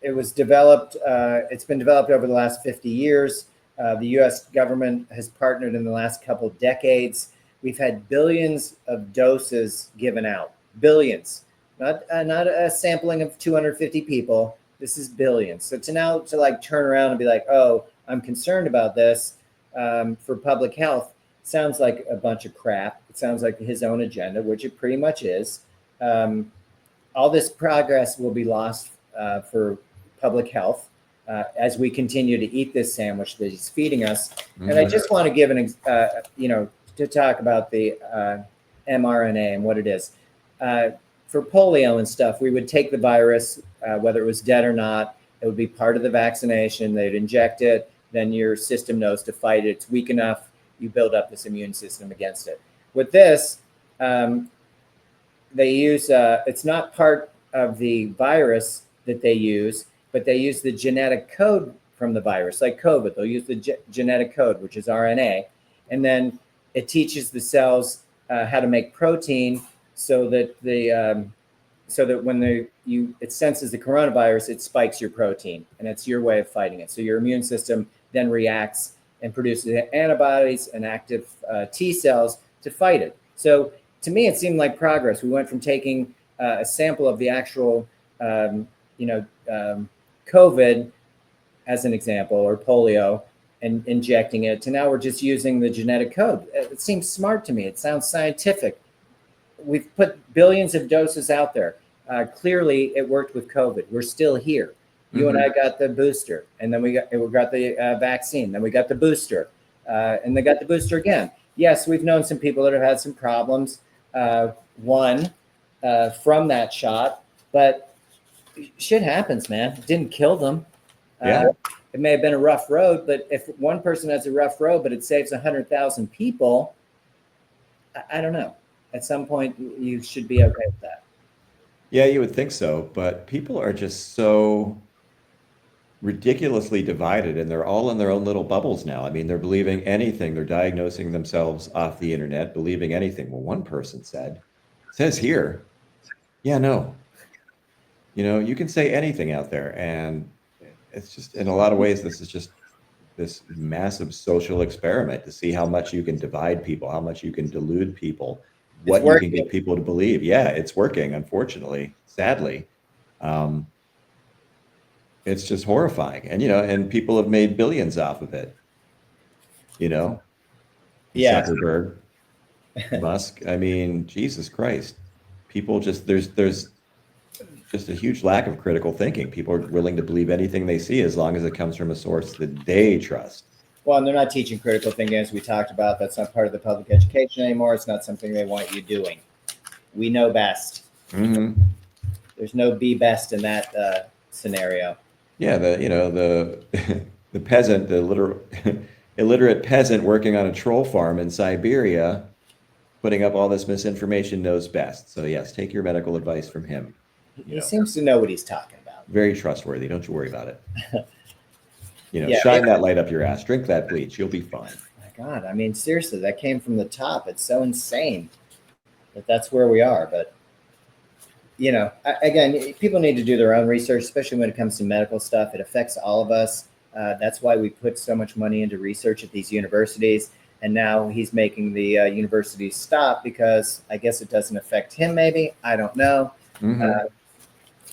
It was developed, it's been developed over the last 50 years. The US government has partnered in the last couple decades. We've had billions of doses given out, billions. Not a sampling of 250 people. This is billions. So to like turn around and be like, oh, I'm concerned about this for public health, sounds like a bunch of crap. It sounds like his own agenda, which it pretty much is. All this progress will be lost for public health as we continue to eat this sandwich that he's feeding us. Mm-hmm. And I just want to give to talk about the mRNA and what it is. For polio and stuff, we would take the virus, whether it was dead or not. It would be part of the vaccination. They'd inject it. Then your system knows to fight it. It's weak enough. You build up this immune system against it. With this, they use, it's not part of the virus that they use, but they use the genetic code from the virus, like COVID. They'll use the genetic code, which is RNA. And then it teaches the cells how to make protein so that when it senses the coronavirus, it spikes your protein, and it's your way of fighting it. So your immune system then reacts and produces antibodies and active T cells to fight it. So to me, it seemed like progress. We went from taking a sample of the actual, COVID as an example, or polio, and injecting it, to now we're just using the genetic code. It seems smart to me. It sounds scientific. We've put billions of doses out there. Clearly, it worked with COVID. We're still here. You and I got the booster, and then we got the vaccine. Then we got the booster, and they got the booster again. Yes, we've known some people that have had some problems, from that shot, but shit happens, man. It didn't kill them. Yeah. It may have been a rough road, but if one person has a rough road, but it saves 100,000 people, I don't know. At some point, you should be okay with that. Yeah, you would think so, but people are just so ridiculously divided, and they're all in their own little bubbles now. I mean, they're believing anything. They're diagnosing themselves off the internet, believing anything. Well, one person says here, yeah, no. You can say anything out there, and it's just, in a lot of ways, this is just this massive social experiment to see how much you can divide people, how much you can delude people, It's what you can working. get people to believe. Yeah, it's working, unfortunately, sadly. Um, it's just horrifying. And people have made billions off of it. Yeah. Zuckerberg, Musk. I mean, Jesus Christ. People just, there's just a huge lack of critical thinking. People are willing to believe anything they see as long as it comes from a source that they trust. Well, and they're not teaching critical thinking, as we talked about. That's not part of the public education anymore. It's not something they want you doing. We know best. Mm-hmm. There's no be best in that scenario. Yeah, the peasant, illiterate peasant working on a troll farm in Siberia, putting up all this misinformation, knows best. So yes, take your medical advice from him. He seems to know what he's talking about. Very trustworthy. Don't you worry about it. Yeah, shine that light up your ass. Drink that bleach. You'll be fine. My God, I mean, seriously, that came from the top. It's so insane that that's where we are. But again, people need to do their own research, especially when it comes to medical stuff. It affects all of us. That's why we put so much money into research at these universities. And now he's making the universities stop because I guess it doesn't affect him. Maybe, I don't know. Mm-hmm.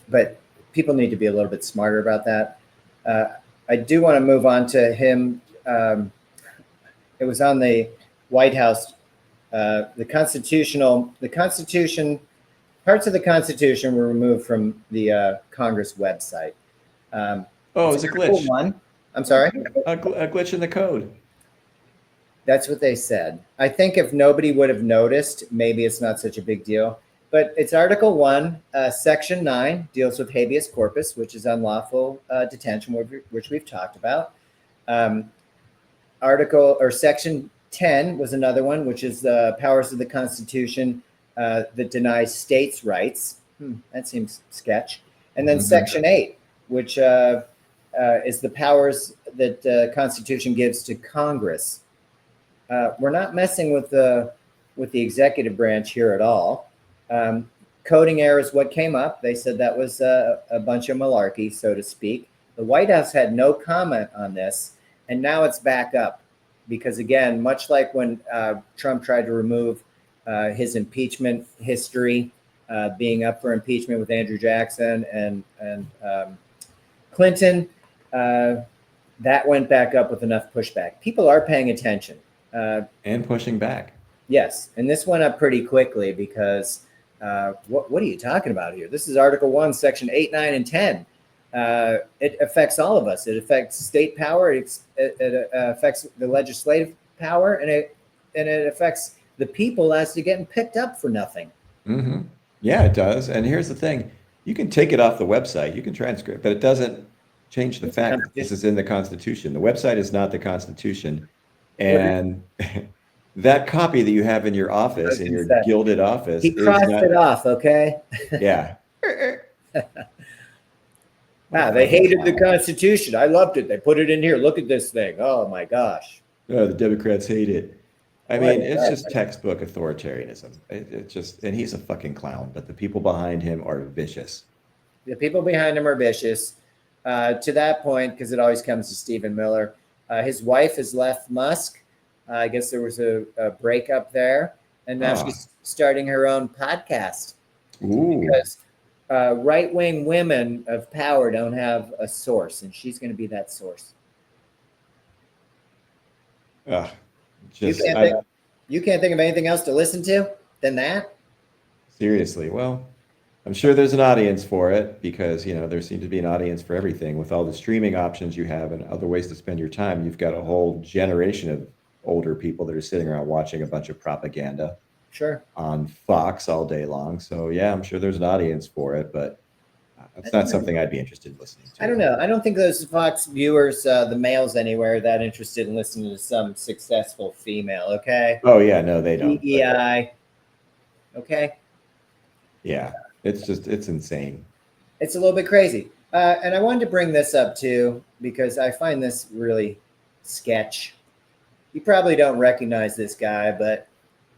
But people need to be a little bit smarter about that. I do want to move on to him. It was on the White House. The Constitution, parts of the Constitution were removed from the Congress website. It was a glitch. One. I'm sorry? A glitch in the code. That's what they said. I think if nobody would have noticed, maybe it's not such a big deal. But it's Article 1, Section 9, deals with habeas corpus, which is unlawful detention, which we've talked about. Section 10 was another one, which is the powers of the Constitution that denies states' rights. That seems sketch. And then Section 8, which is the powers that the Constitution gives to Congress. We're not messing with the executive branch here at all. Coding error is what came up. They said that was a bunch of malarkey, so to speak. The White House had no comment on this, and now it's back up because, again, much like when Trump tried to remove his impeachment history, being up for impeachment with Andrew Jackson and Clinton, that went back up with enough pushback. People are paying attention. And pushing back. Yes, and this went up pretty quickly because what are you talking about here? This is Article 1, Section 8, 9, and 10. It affects all of us. It affects state power. It affects the legislative power, and it affects the people as to getting picked up for nothing. Mm-hmm. Yeah, it does. And here's the thing: you can take it off the website, you can transcript, but it doesn't change the fact that this is in the Constitution. The website is not the Constitution, and that copy that you have in your office, in your gilded office, he crossed it off. Okay. Yeah. Wow, they hated the Constitution. I loved it. They put it in here. Look at this thing. Oh my gosh. Oh, the Democrats hate it. I mean, it's just textbook authoritarianism. It's just, and he's a fucking clown, but the people behind him are vicious. The people behind him are vicious. To that point, because it always comes to Stephen Miller. His wife has left Musk. I guess there was a breakup there, and now she's starting her own podcast. Ooh. Because right-wing women of power don't have a source, and she's going to be that source. You can't think of anything else to listen to than that? Seriously. Well, I'm sure there's an audience for it because, there seems to be an audience for everything. With all the streaming options you have and other ways to spend your time, you've got a whole generation of older people that are sitting around watching a bunch of propaganda on Fox all day long. So, yeah, I'm sure there's an audience for it, but it's not something I'd be interested in listening to. I don't know. I don't think those Fox viewers, the males anywhere, are that interested in listening to some successful female, okay? Oh, yeah, no, they don't. DEI, okay? Yeah, it's insane. It's a little bit crazy. And I wanted to bring this up, too, because I find this really sketch. You probably don't recognize this guy, but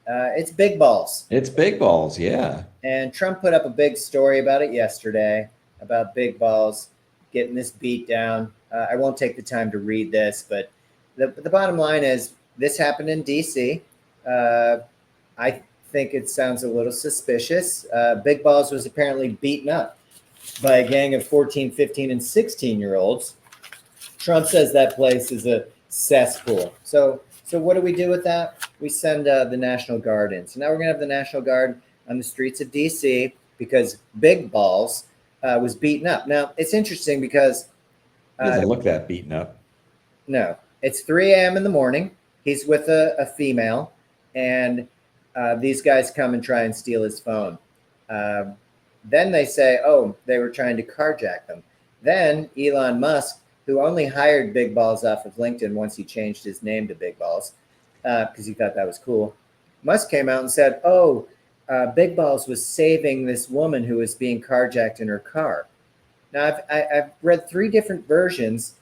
it's Big Balls. It's Big Balls, yeah. And Trump put up a big story about it yesterday. about Big Balls getting this beat down. I won't take the time to read this, but the bottom line is this happened in D.C. I think it sounds a little suspicious. Big Balls was apparently beaten up by a gang of 14, 15, and 16-year-olds. Trump says that place is a cesspool. So what do we do with that? We send the National Guard in. So now we're going to have the National Guard on the streets of D.C. because Big Balls was beaten up. Now, it's interesting because... He doesn't look that beaten up. No. It's 3 a.m. in the morning. He's with a female, and these guys come and try and steal his phone. Then they say, oh, they were trying to carjack them. Then Elon Musk, who only hired Big Balls off of LinkedIn once he changed his name to Big Balls, because he thought that was cool. Musk came out and said, oh, Big Balls was saving this woman who was being carjacked in her car. Now, I've read 3 different versions,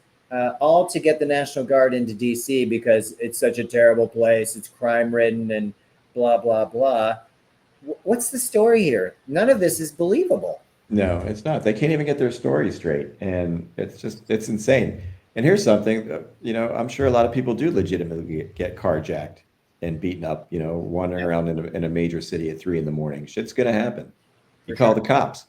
all to get the National Guard into D.C. because it's such a terrible place. It's crime-ridden and blah, blah, blah. What's the story here? None of this is believable. No, it's not. They can't even get their story straight. And it's insane. And here's something, I'm sure a lot of people do legitimately get carjacked and beaten up, wandering around in a major city at 3 a.m. Shit's going to happen. You call the cops.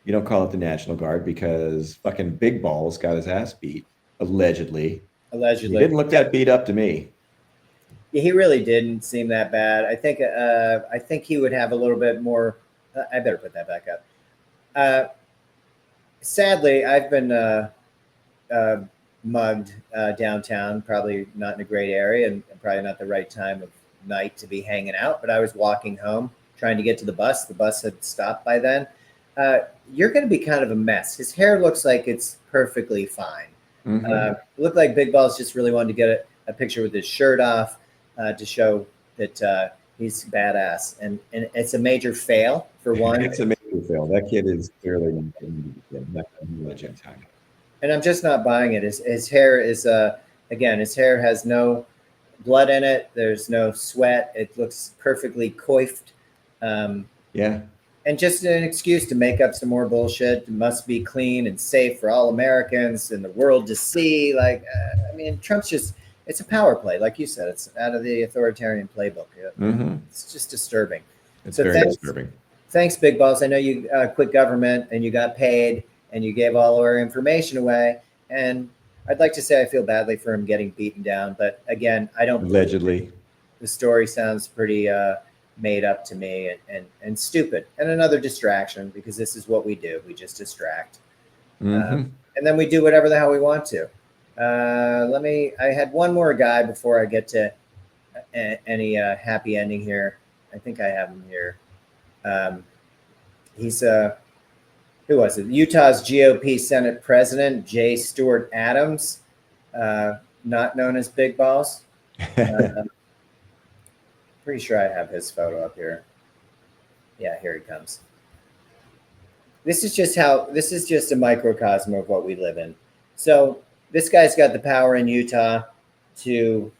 You don't call it the National Guard because fucking Big Balls got his ass beat, allegedly. He didn't look that beat up to me. Yeah, he really didn't seem that bad. I think he would have a little bit more. I better put that back up. Sadly, I've been mugged downtown, probably not in a great area and probably not the right time of night to be hanging out, but I was walking home trying to get to the bus. The bus had stopped by then. You're going to be kind of a mess. His hair looks like it's perfectly fine. Mm-hmm. It looked like Big Balls just really wanted to get a picture with his shirt off to show that he's badass. And it's a major fail, for one. It's a major fail. That kid is clearly not legend time. And I'm just not buying it. His hair is, again, his hair has no blood in it. There's no sweat. It looks perfectly coiffed. Yeah. And just an excuse to make up some more bullshit. It must be clean and safe for all Americans and the world to see. Trump's just, it's a power play. Like you said, it's out of the authoritarian playbook. Mm-hmm. It's just disturbing. It's very disturbing. Thanks, Big Balls. I know you quit government and you got paid and you gave all our information away. And I'd like to say I feel badly for him getting beaten down. But again, I don't. Allegedly. The story sounds pretty made up to me and stupid, and another distraction, because this is what we do. We just distract. Mm-hmm. And then we do whatever the hell we want to. I had one more guy before I get to any happy ending here. I think I have him here. He's who was it? Utah's GOP Senate President, J. Stewart Adams, not known as Big Balls. Pretty sure I have his photo up here. Yeah, here he comes. This is just a microcosm of what we live in. So this guy's got the power in Utah to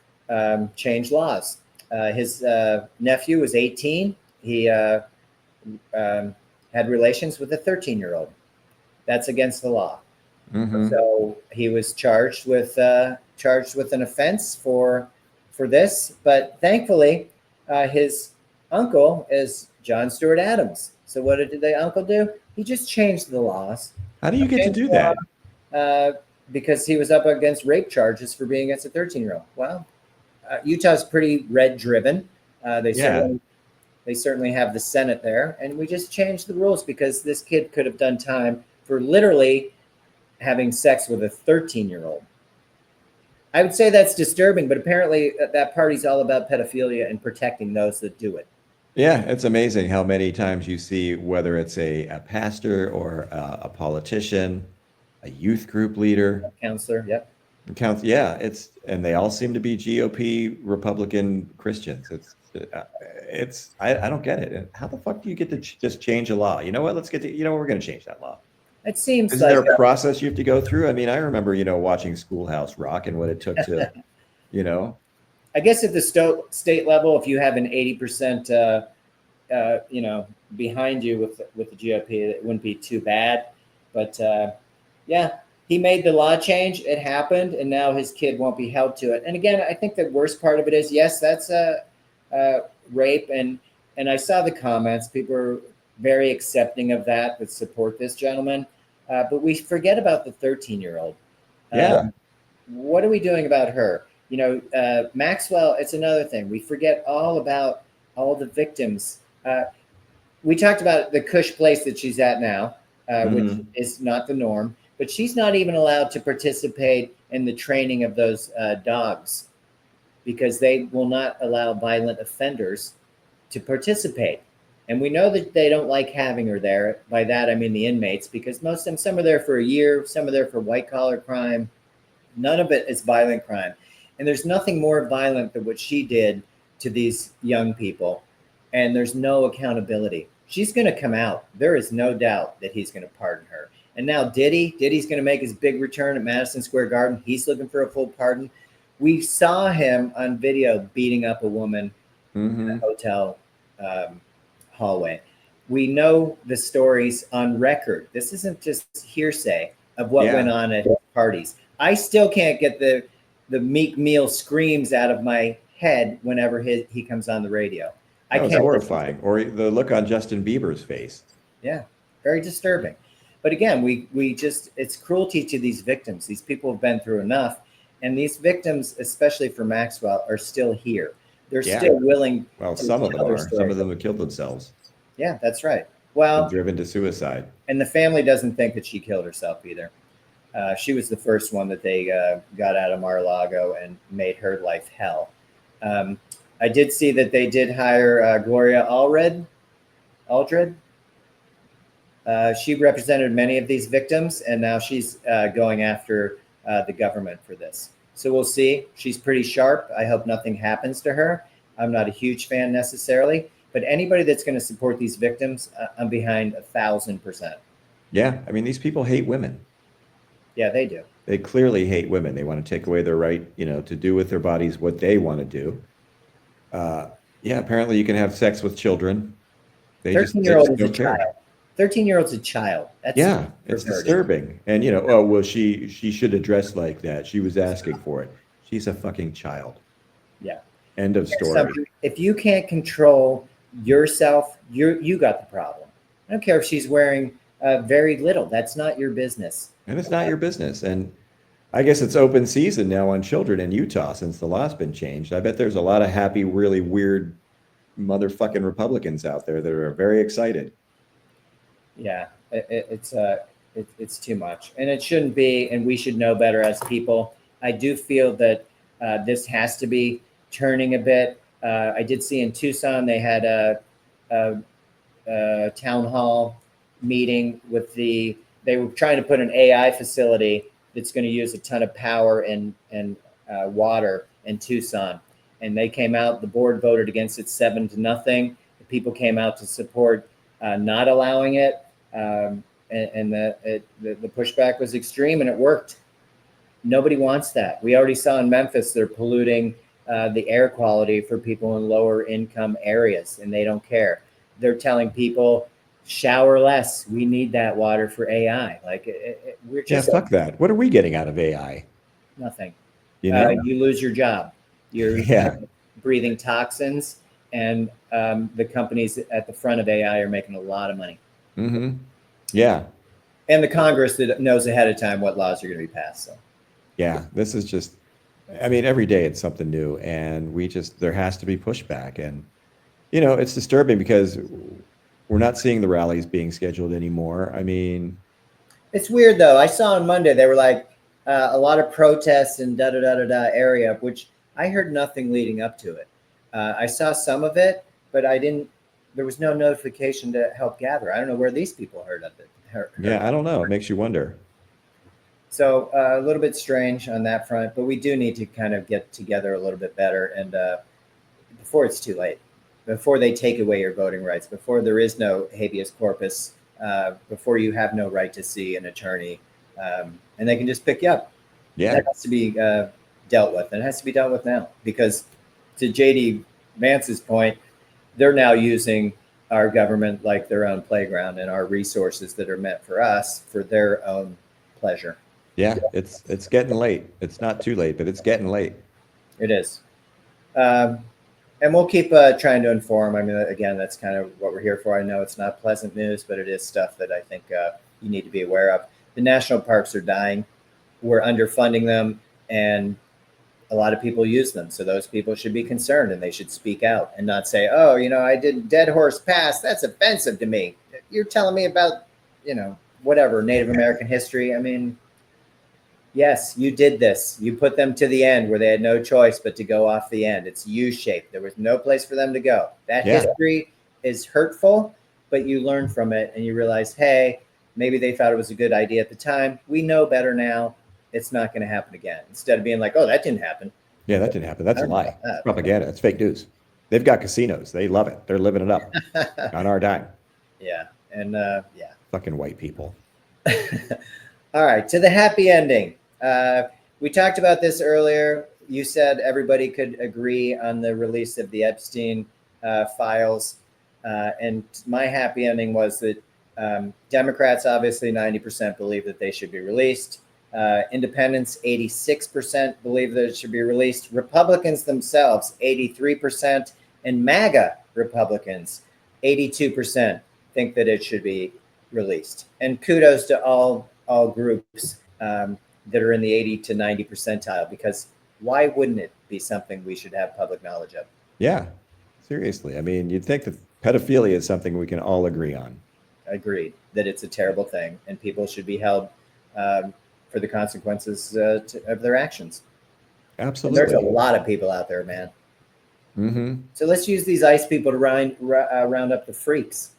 change laws. His nephew was 18. He had relations with a 13-year-old. That's against the law. Mm-hmm. So he was charged with an offense for this, but thankfully, his uncle is John Stewart Adams. So what did the uncle do? He just changed the laws. How do you get to do that? Because he was up against rape charges for being against a 13-year-old. Well, Utah's pretty red-driven. They certainly have the Senate there, and we just changed the rules because this kid could have done time for literally having sex with a 13-year-old. I would say that's disturbing, but apparently that party's all about pedophilia and protecting those that do it. Yeah, it's amazing how many times you see, whether it's a pastor or a politician, a youth group leader, a counselor, yep. And they all seem to be GOP Republican Christians. I don't get it. How the fuck do you get to just change a law? You know what? We're going to change that law. It seems Isn't there a process you have to go through? I mean, I remember, watching Schoolhouse Rock and what it took to, I guess at the state level, if you have an 80%, behind you with the GOP, it wouldn't be too bad. But yeah, he made the law change. It happened, and now his kid won't be held to it. And again, I think the worst part of it is, yes, that's a rape, and I saw the comments. People are very accepting of that support this gentleman, but we forget about the 13-year-old. Yeah. What are we doing about her? Maxwell, it's another thing. We forget all about all the victims. We talked about the cush place that she's at now, which is not the norm, but she's not even allowed to participate in the training of those dogs because they will not allow violent offenders to participate. And we know that they don't like having her there. By that, I mean the inmates, because most of them, some are there for a year, some are there for white collar crime. None of it is violent crime. And there's nothing more violent than what she did to these young people. And there's no accountability. She's going to come out. There is no doubt that he's going to pardon her. And now Diddy's going to make his big return at Madison Square Garden. He's looking for a full pardon. We saw him on video beating up a woman in a hotel hallway. We know the stories on record. This isn't just hearsay of what went on at his parties. I still can't get the Meek Mill screams out of my head whenever he comes on the radio. It's horrifying. Or the look on Justin Bieber's face. Yeah, very disturbing. But again, we just, it's cruelty to these victims. These people have been through enough. And these victims, especially for Maxwell, are still here. They're still willing. Well, some of them are. Some of them have killed themselves. Yeah, that's right. Well, driven to suicide. And the family doesn't think that she killed herself either. She was the first one that they got out of Mar-a-Lago and made her life hell. I did see that they did hire Gloria Allred. She represented many of these victims, and now she's going after the government for this. So we'll see. She's pretty sharp. I hope nothing happens to her. I'm not a huge fan necessarily, but anybody that's going to support these victims, I'm behind 1,000%. Yeah, I mean, these people hate women. Yeah, they do. They clearly hate women. They want to take away their right, to do with their bodies what they want to do. Apparently you can have sex with children. 13-year-old is a child. 13-year-old's a child. That's it's disturbing. And she should have dressed like that. She was asking for it. She's a fucking child. Yeah. End of story. If you can't control yourself, you got the problem. I don't care if she's wearing very little. That's not your business. And it's not your business. And I guess it's open season now on children in Utah since the law's been changed. I bet there's a lot of happy, really weird motherfucking Republicans out there that are very excited. Yeah, it's too much, and it shouldn't be. And we should know better as people. I do feel that this has to be turning a bit. I did see in Tucson they had a town hall meeting with they were trying to put an AI facility that's going to use a ton of power and water in Tucson. And they came out, the board voted against it 7-0. The people came out to support not allowing it. And the pushback was extreme, and it worked. Nobody wants that. We already saw in Memphis, they're polluting the air quality for people in lower income areas, and they don't care. They're telling people, shower less. We need that water for AI. We're just fuck that. What are we getting out of AI? Nothing. You lose your job. You're breathing toxins, and the companies at the front of AI are making a lot of money. Mm-hmm. Yeah. And the Congress that knows ahead of time what laws are going to be passed. So. Yeah, this is just, I mean, every day it's something new, and there has to be pushback. And, it's disturbing because we're not seeing the rallies being scheduled anymore. I mean, it's weird though. I saw on Monday, they were like a lot of protests in area, which I heard nothing leading up to it. I saw some of it, but there was no notification to help gather. I don't know where these people heard of it. Yeah, I don't know. It makes you wonder. So a little bit strange on that front, but we do need to kind of get together a little bit better. And before it's too late, before they take away your voting rights, before there is no habeas corpus, before you have no right to see an attorney, and they can just pick you up. Yeah. That has to be dealt with. And it has to be dealt with now, because to JD Vance's point, they're now using our government like their own playground and our resources that are meant for us for their own pleasure. Yeah, it's getting late. It's not too late, but it's getting late. It is. Um, and we'll keep trying to inform. I mean, again, that's kind of what we're here for. I know it's not pleasant news, but it is stuff that I think you need to be aware of. The national parks are dying. We're underfunding them, and a lot of people use them. So those people should be concerned, and they should speak out and not say, oh, I did Dead Horse Pass. That's offensive to me. You're telling me about, whatever, Native American history. I mean, yes, you did this. You put them to the end where they had no choice but to go off the end. It's U-shaped. There was no place for them to go. That history is hurtful, but you learn from it and you realize, hey, maybe they thought it was a good idea at the time. We know better now. It's not going to happen again. Instead of being like, oh, that didn't happen. Yeah, that didn't happen. That's a lie. It's propaganda. It's fake news. They've got casinos. They love it. They're living it up on our dime. Yeah. And fucking white people. All right. To the happy ending. We talked about this earlier. You said everybody could agree on the release of the Epstein files. And my happy ending was that Democrats, obviously 90% believe that they should be released. Independents, 86% believe that it should be released. Republicans themselves, 83%. And MAGA Republicans, 82% think that it should be released. And kudos to all groups that are in the 80 to 90 percentile, because why wouldn't it be something we should have public knowledge of? Yeah, seriously. I mean, you'd think that pedophilia is something we can all agree on. Agreed that it's a terrible thing and people should be held for the consequences of their actions. Absolutely. And there's a lot of people out there, man. Mm-hmm. So let's use these ICE people to round up the freaks.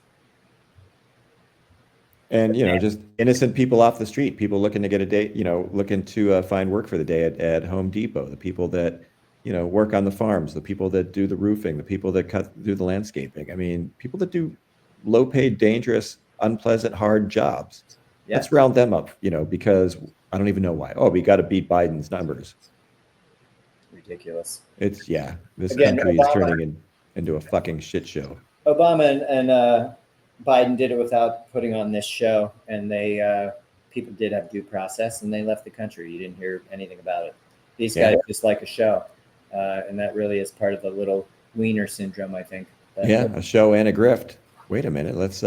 And, just innocent people off the street, people looking to get a day, looking to find work for the day at Home Depot, the people that, work on the farms, the people that do the roofing, the people that do the landscaping. I mean, people that do low paid, dangerous, unpleasant, hard jobs. Yeah. Let's round them up, because I don't even know why. Oh, we got to beat Biden's numbers. Ridiculous. This country is turning into a fucking shit show. Obama and Biden did it without putting on this show, and they people did have due process, and they left the country. You didn't hear anything about it. These guys just like a show, and that really is part of the little wiener syndrome, I think. A show and a grift. Wait a minute. Let's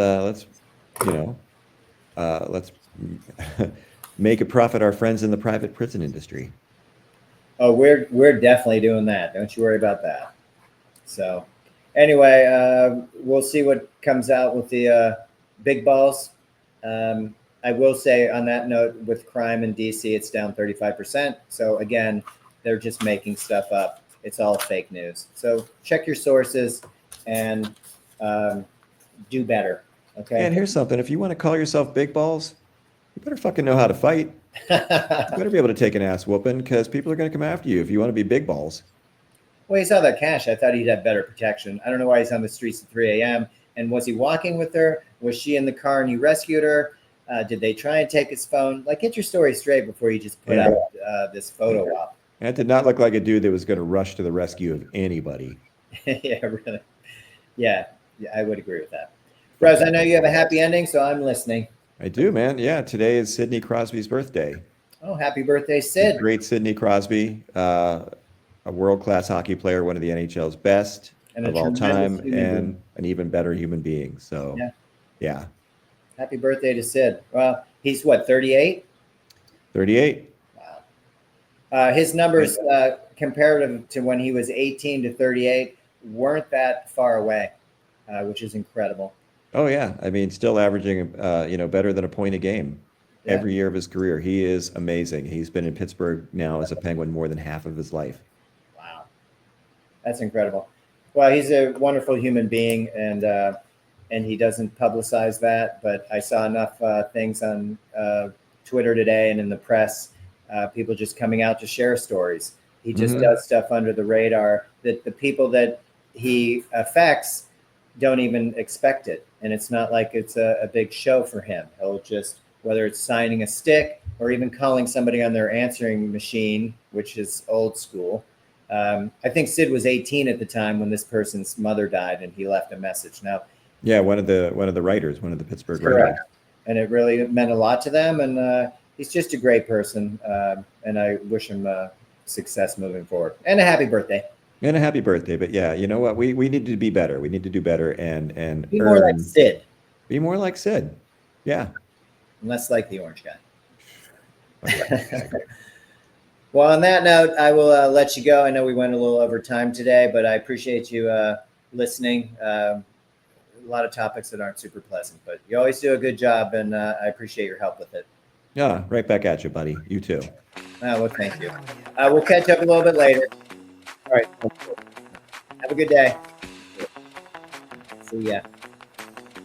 make a profit our friends in the private prison industry. Oh, we're definitely doing that. Don't you worry about that. So anyway, we'll see what comes out with the big balls. I will say on that note, with crime in DC, it's down 35%. So again, they're just making stuff up. It's all fake news. So check your sources and do better. Okay. And here's something. If you want to call yourself big balls, you better fucking know how to fight. You better be able to take an ass whooping, because people are going to come after you if you want to be big balls. Well, he saw that cash. I thought he'd have better protection. I don't know why he's on the streets at 3 a.m. And was he walking with her? Was she in the car and he rescued her? Did they try and take his phone? Like, get your story straight before you just put out this photo op. That did not look like a dude that was going to rush to the rescue of anybody. Yeah, really. Yeah, I would agree with that. Rose, I know you have a happy ending, so I'm listening. I do, man. Yeah, today is Sidney Crosby's birthday. Oh, happy birthday, Sid. The great Sidney Crosby, a world-class hockey player, one of the NHL's best of all time, and an even better human being. So, yeah. Happy birthday to Sid. Well, he's what, 38? 38. Wow. His numbers comparative to when he was 18 to 38 weren't that far away, which is incredible. Oh, yeah. I mean, still averaging, better than a point a game every year of his career. He is amazing. He's been in Pittsburgh now as a Penguin more than half of his life. Wow. That's incredible. Well, he's a wonderful human being, and he doesn't publicize that. But I saw enough things on Twitter today and in the press, people just coming out to share stories. He just does stuff under the radar that the people that he affects don't even expect it. And it's not like it's a big show for him. He'll just, whether it's signing a stick or even calling somebody on their answering machine, which is old school. I think Sid was 18 at the time when this person's mother died, and he left a message. Now, Yeah, one of the writers, one of the Pittsburgh Correct. writers. And it really meant a lot to them. And he's just a great person. And I wish him success moving forward. And a happy birthday. And a happy birthday. But yeah, you know what? We need to be better. We need to do better and Be more like Sid. Be more like Sid. Yeah. And less like the orange guy. Okay. Well, on that note, I will let you go. I know we went a little over time today, but I appreciate you listening. A lot of topics that aren't super pleasant, but you always do a good job, and I appreciate your help with it. Yeah, right back at you, buddy. You too. Well, thank you. We'll catch up a little bit later. All right. Have a good day. See ya.